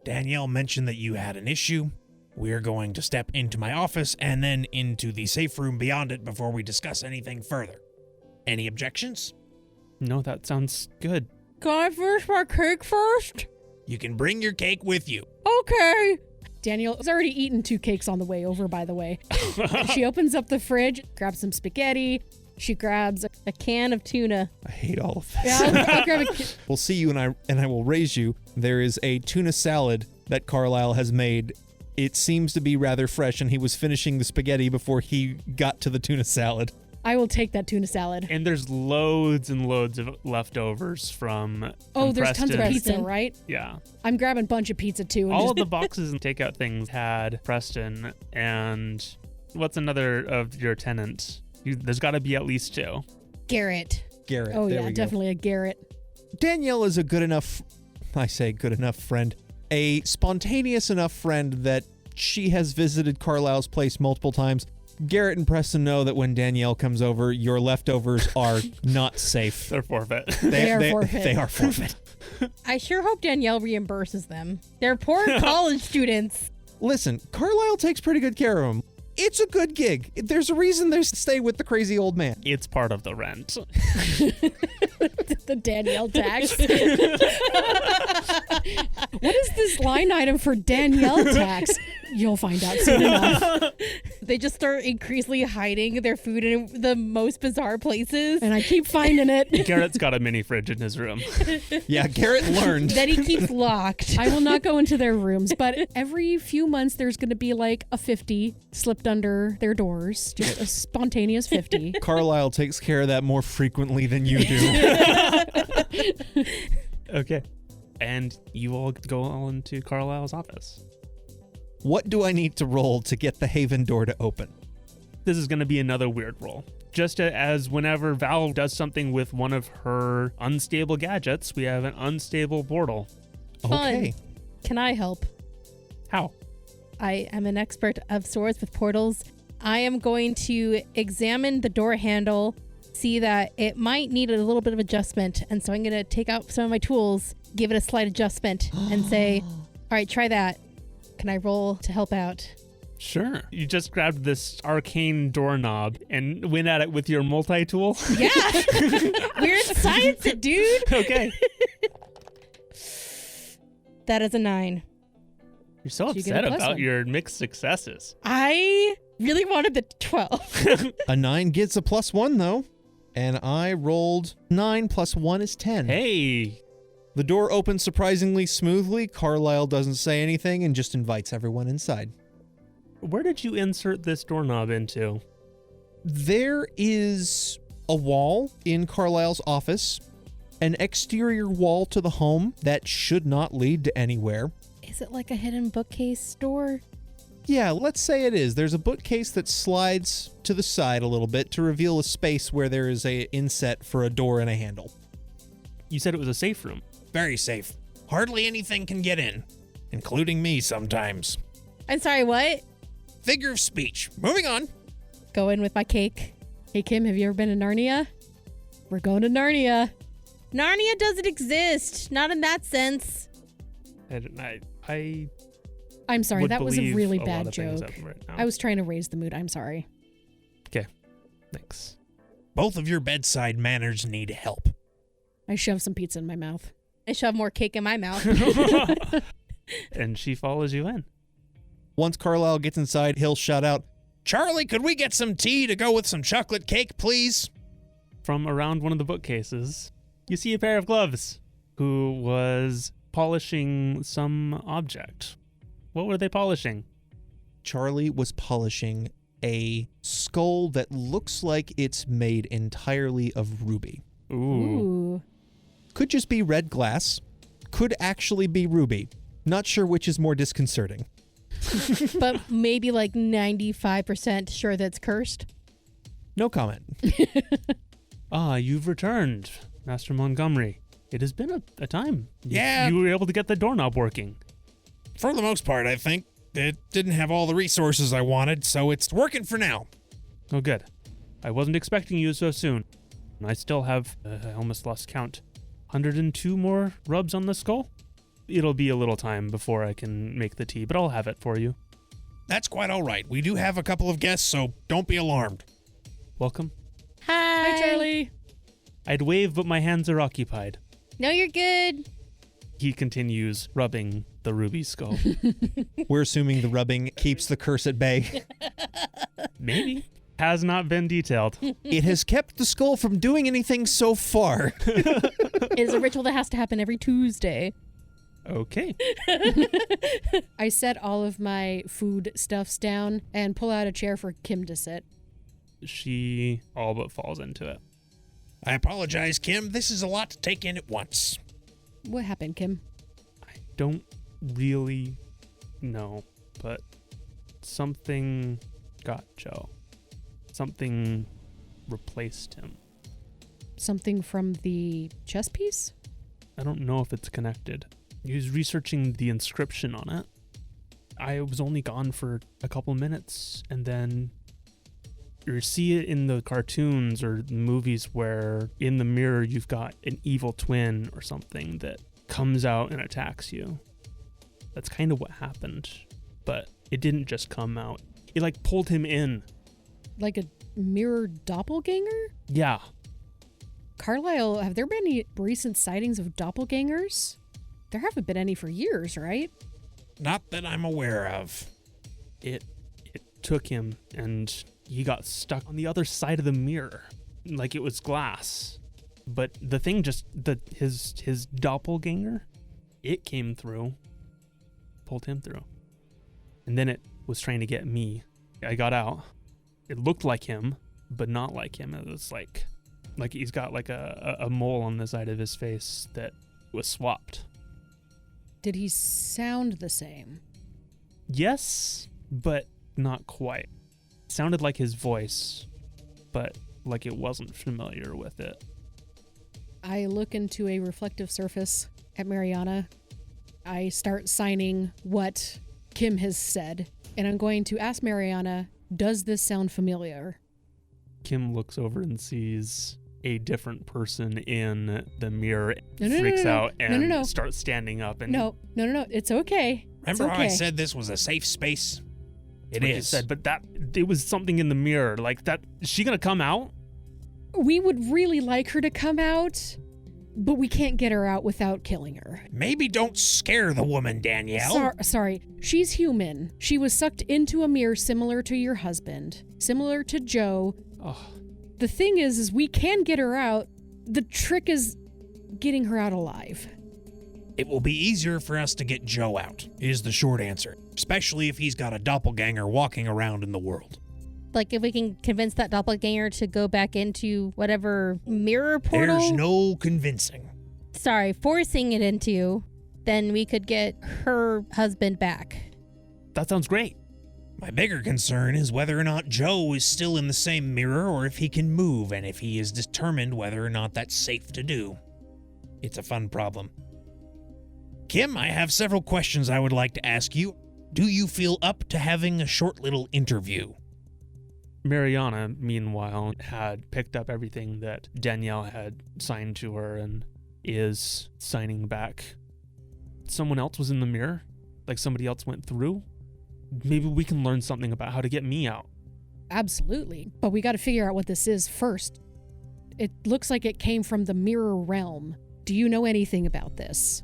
Danielle mentioned that you had an issue. We're going to step into my office and then into the safe room beyond it before we discuss anything further. Any objections? No, that sounds good. Can I finish my cake first? You can bring your cake with you. Okay. Danielle has already eaten 2 cakes on the way over, by the way. She opens up the fridge, grabs some spaghetti. She grabs A can of tuna. I hate all of this. Yeah, I'll grab a We'll see you and I will raise you. There is a tuna salad that Carlisle has made. It seems to be rather fresh, and he was finishing the spaghetti before he got to the tuna salad. I will take that tuna salad. And there's loads and loads of leftovers from Oh, there's tons of Preston. pizza, right? Yeah. I'm grabbing a bunch of pizza too. And All just, of the boxes and takeout things had Preston and what's another of your tenants? There's got to be at least 2. Garrett. Garrett. oh there yeah, we go. definitely a Garrett. Danielle is a good enough, I say good enough friend, a spontaneous enough friend that she has visited Carlisle's place multiple times. Garrett and Preston know that when Danielle comes over, your leftovers are not safe. They're forfeit. They are forfeit. They are forfeit. I sure hope Danielle reimburses them. They're poor college students. Listen, Carlisle takes pretty good care of them. It's a good gig. There's a reason they stay with the crazy old man. It's part of the rent. The Danielle tax. What is this line item for Danielle tax? You'll find out soon enough. They just start increasingly hiding their food in the most bizarre places. And I keep finding it. Garrett's got a mini fridge in his room. Yeah, Garrett learned. That he keeps locked. I will not go into their rooms, but every few months there's going to be like a 50 slipped under their doors. Just a spontaneous 50. Carlisle takes care of that more frequently than you do. Okay. And you all go all into Carlisle's office. What do I need to roll to get the Haven door to open? this is going to be another weird roll. Just as whenever Val does something with one of her unstable gadgets, we have an unstable portal. Fun. Okay. Can I help? How? I am an expert of swords with portals. I am going to examine the door handle, see that it might need a little bit of adjustment. And so I'm going to take out some of my tools, give it a slight adjustment, and say, all right, try that. Can I roll to help out? Sure. You just grabbed this arcane doorknob and went at it with your multi-tool? Yeah. Weird science it, dude. Okay. That is a 9. You're so So you get a upset plus about one. your mixed successes. I really wanted the 12. A 9 gets a +1, though. And I rolled 9 + 1 is 10. Hey. The door opens surprisingly smoothly. Carlisle doesn't say anything and just invites everyone inside. Where did you insert this doorknob into? There is a wall in Carlisle's office, an exterior wall to the home that should not lead to anywhere. Is it like a hidden bookcase door? Yeah, let's say it is. There's a bookcase that slides to the side a little bit to reveal a space where there is a inset for a door and a handle. You said it was a safe room. Very safe. Hardly anything can get in, including me sometimes. I'm sorry, what? Figure of speech. Moving on. Go in with my cake. Hey, Kim, have you ever been to Narnia? We're going to Narnia. Narnia doesn't exist. Not in that sense. I I'm sorry, would that was a believe really lot bad of things joke. right now. I was trying to raise the mood. I'm sorry. Thanks. Both of your bedside manners need help. I shoved some pizza in my mouth. I shove more cake in my mouth. And she follows you in. Once Carlisle gets inside, he'll shout out, Charlie, could we get some tea to go with some chocolate cake, please? From around one of the bookcases, you see a pair of gloves who was polishing some object. What were they polishing? Charlie was polishing a skull that looks like it's made entirely of ruby. Ooh. Could just be red glass. Could actually be ruby. Not sure which is more disconcerting. But maybe like 95% sure that's cursed. No comment. Ah, you've returned, Master Montgomery. It has been a time. Yeah. You were able to get the doorknob working. For the most part, I think. It didn't have all the resources I wanted, so it's working for now. Oh, good. I wasn't expecting you so soon. I still have, I almost lost count, 102 more rubs on the skull? It'll be a little time before I can make the tea, but I'll have it for you. That's quite all right. We do have a couple of guests, so don't be alarmed. Welcome. Hi. Hi, Charlie. I'd wave, but my hands are occupied. No, you're good. He continues rubbing the ruby skull. We're assuming the rubbing keeps the curse at bay. Maybe. Has not been detailed. It has kept the skull from doing anything so far. It is a ritual that has to happen every Tuesday. Okay. I set all of my food stuffs down and pull out a chair for Kim to sit. She all but falls into it. I apologize, Kim. This is a lot to take in at once. What happened, Kim? I don't really know, but something got Joe. Something replaced him. Something from the chess piece? I don't know if it's connected. He was researching the inscription on it. I was only gone for a couple minutes, and then you see it in the cartoons or the movies where in the mirror you've got an evil twin or something that comes out and attacks you. That's kind of what happened, but it didn't just come out. It like pulled him in. Like a mirror doppelganger? Yeah. Carlisle, have there been any recent sightings of doppelgangers? There haven't been any for years, right? Not that I'm aware of. It took him and he got stuck on the other side of the mirror like it was glass. But the thing just his doppelganger, it came through, pulled him through. And then it was trying to get me. I got out. It looked like him, but not like him. It was like he's got like a mole on the side of his face that was swapped. Did he sound the same? Yes, but not quite. sounded like his voice, but like it wasn't familiar with it. I look into a reflective surface at Mariana. I start signing what Kim has said, and I'm going to ask Mariana, does this sound familiar? Kim looks over and sees a different person in the mirror, No, freaks out, and No. starts standing up. And No, it's okay. Remember It's how I okay. said this was a safe space? It what you is. said, but that it was something in the mirror. Like that, is she gonna come out? We would really like her to come out, but we can't get her out without killing her. Maybe don't scare the woman, Danielle. Sorry, she's human. She was sucked into a mirror similar to your husband, similar to Joe. Oh, The thing is we can get her out. The trick is getting her out alive. It will be easier for us to get Joe out, is the short answer. Especially if he's got a doppelganger walking around in the world. Like if we can convince that doppelganger to go back into whatever mirror portal. There's no convincing. Sorry, forcing it into, then we could get her husband back. that sounds great. My bigger concern is whether or not Joe is still in the same mirror or if he can move and if he is determined whether or not that's safe to do. It's a fun problem. Kim, I have several questions I would like to ask you. Do you feel up to having a short little interview? Mariana, meanwhile, had picked up everything that Danielle had signed to her and is signing back. Someone else was in the mirror? Like somebody else went through? Maybe we can learn something about how to get me out. Absolutely. But we got to figure out what this is first. It looks like it came from the mirror realm. Do you know anything about this?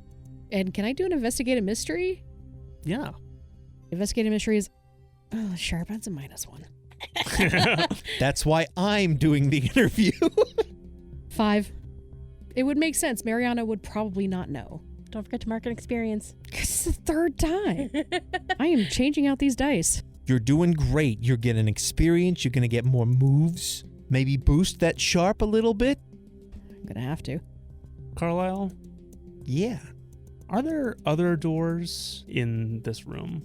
And can I do an investigative mystery? Yeah. Investigative mystery is sharp. That's a -1. That's why I'm doing the interview. 5. It would make sense. Mariana would probably not know. Don't forget to mark an experience. It's the third time. I am changing out these dice. You're doing great. You're getting experience. You're going to get more moves. Maybe boost that sharp a little bit. I'm going to have to. Carlisle, Yeah. are there other doors in this room?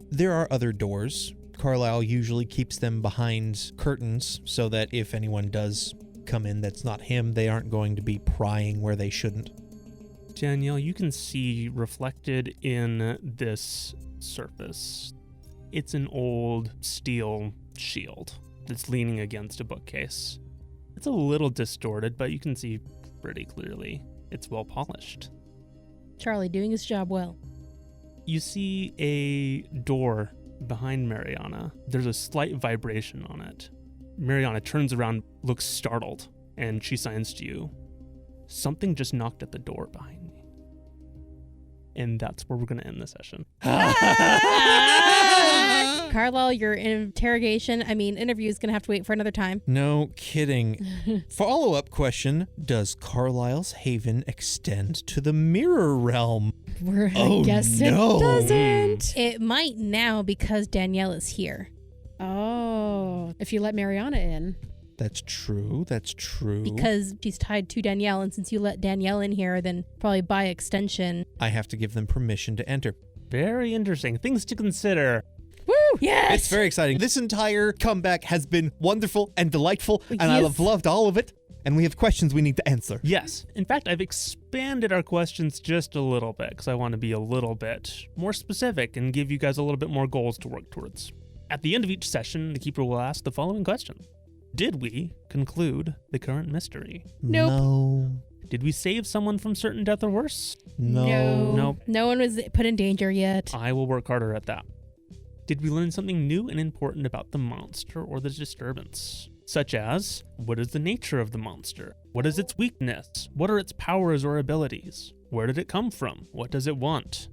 There are other doors. Carlisle usually keeps them behind curtains so that if anyone does come in that's not him, they aren't going to be prying where they shouldn't. Danielle, you can see reflected in this surface. It's an old steel shield that's leaning against a bookcase. It's a little distorted, but you can see pretty clearly. It's well polished. Charlie doing his job well. You see a door behind Mariana. There's a slight vibration on it. Mariana turns around, looks startled, and she signs to you. Something just knocked at the door behind me. And that's where we're going to end the session. Carlisle, your interrogation, interview is going to have to wait for another time. No kidding. Follow-up question. Does Carlisle's haven extend to the mirror realm? I guess no. it doesn't. It might now because Danielle is here. Oh, if you let Mariana in. That's true. That's true. Because she's tied to Danielle, and since you let Danielle in here, then probably by extension. I have to give them permission to enter. Very interesting. Things to consider. Woo! Yes! It's very exciting. This entire comeback has been wonderful and delightful, and I Yes. have loved all of it. And we have questions we need to answer. Yes. In fact, I've expanded our questions just a little bit because I want to be a little bit more specific and give you guys a little bit more goals to work towards. At the end of each session, the keeper will ask the following question. Did we conclude the current mystery? Nope. No. Did we save someone from certain death or worse? No. Nope. No one was put in danger yet. I will work harder at that. Did we learn something new and important about the monster or the disturbance? Such as, what is the nature of the monster? What is its weakness? What are its powers or abilities? Where did it come from? What does it want?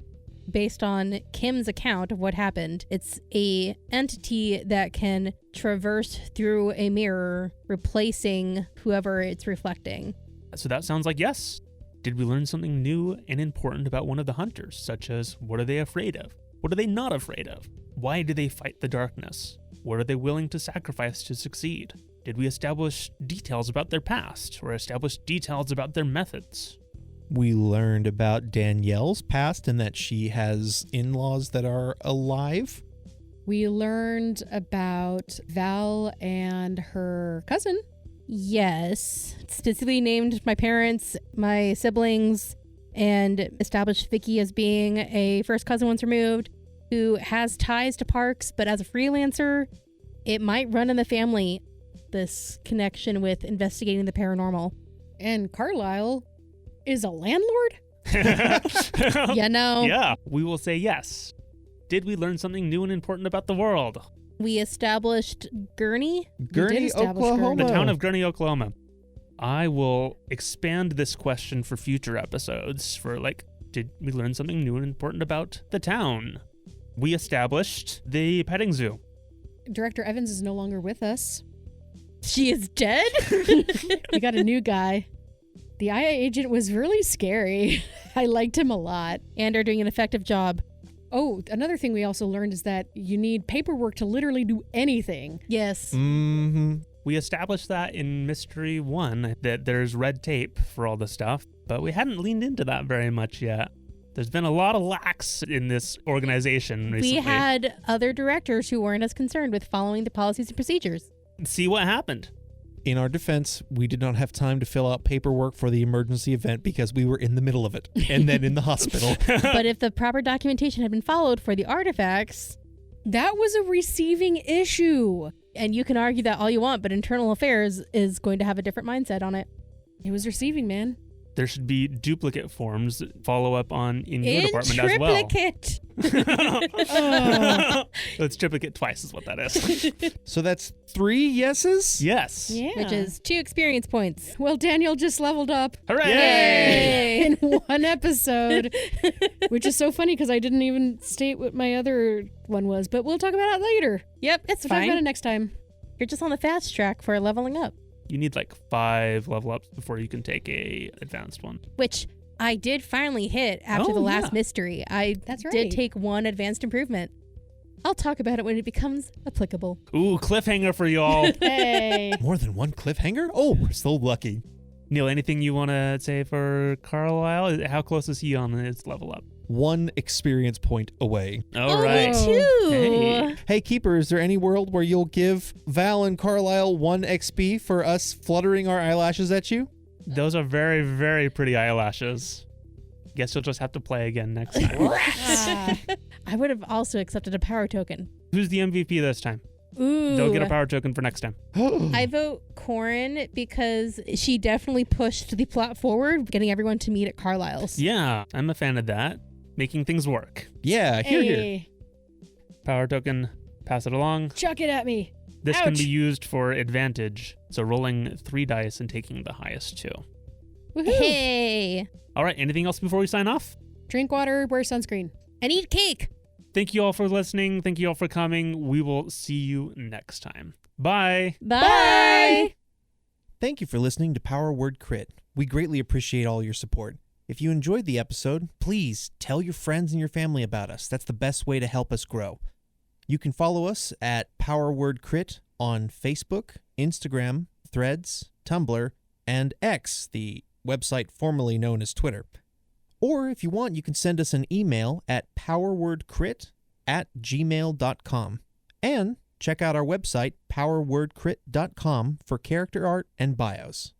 Based on Kim's account of what happened, it's a entity that can traverse through a mirror, replacing whoever it's reflecting. So that sounds like yes. Did we learn something new and important about one of the hunters, such as what are they afraid of? What are they not afraid of? Why do they fight the darkness? What are they willing to sacrifice to succeed? Did we establish details about their past or establish details about their methods? We learned about Danielle's past and that she has in-laws that are alive. We learned about Val and her cousin. Yes. Specifically named my parents, my siblings, and established Vicky as being a first cousin once removed who has ties to PARCS, but as a freelancer, it might run in the family, this connection with investigating the paranormal. And Carlisle is a landlord? You know, Yeah, we will say yes. Did we learn something new and important about the world? we established Gurney. Gurney, establish Oklahoma. The town of Gurney, Oklahoma. I will expand this question for future episodes for did we learn something new and important about the town? We established the petting zoo. Director Evans is no longer with us. She is dead? We got a new guy. The IA agent was really scary. I liked him a lot. And are doing an effective job. Oh, another thing we also learned is that you need paperwork to literally do anything. Yes. Mm-hmm. We established that in Mystery 1, that there's red tape for all the stuff, but we hadn't leaned into that very much yet. There's been a lot of lacks in this organization recently. We had other directors who weren't as concerned with following the policies and procedures. See what happened. In our defense, we did not have time to fill out paperwork for the emergency event because we were in the middle of it and then in the hospital. But if the proper documentation had been followed for the artifacts, That was a receiving issue. and you can argue that all you want, but internal affairs is going to have a different mindset on it. It was receiving, man. There should be duplicate forms that follow up on in your department as well. triplicate. It's triplicate twice is what that is. So that's 3 yeses? Yes. Yeah. Which is 2 experience points. Well, Danielle just leveled up Hooray! in one episode, which is so funny because I didn't even state what my other one was, but we'll talk about it later. Yep, it's We'll talk about fine. it next time. You're just on the fast track for leveling up, You need 5 level ups before you can take a advanced one. which I did finally hit after Oh, the last yeah. mystery. I That's did right. take 1 advanced improvement. I'll talk about it when it becomes applicable. Ooh, cliffhanger for y'all. Hey. More than 1 cliffhanger? Oh, we're so lucky. Neil, anything you want to say for Carlisle? How close is he on his level up? 1 experience point away. All Only right. 2. Hey. Hey, Keeper, is there any world where you'll give Val and Carlisle 1 XP for us fluttering our eyelashes at you? Those are very, very pretty eyelashes. Guess you'll just have to play again next time. Ah. I would have also accepted a power token. Who's the MVP this time? Ooh. They'll get a power token for next time. I vote Corrin because she definitely pushed the plot forward, getting everyone to meet at Carlisle's. Yeah, I'm a fan of that. Making things work. Yeah, here. Hey. Power token, pass it along. Chuck it at me. This can Ouch. be used for advantage. So rolling 3 dice and taking the highest 2. Woohoo. Hey, All right, anything else before we sign off? Drink water, wear sunscreen. and eat cake. Thank you all for listening. Thank you all for coming. We will see you next time. Bye. Bye. Thank you for listening to Power Word Crit. We greatly appreciate all your support. If you enjoyed the episode, please tell your friends and your family about us. That's the best way to help us grow. You can follow us at Power Word Crit on Facebook, Instagram, Threads, Tumblr, and X, the website formerly known as Twitter. Or if you want, you can send us an email at powerwordcrit@gmail.com. And check out our website, powerwordcrit.com, for character art and bios.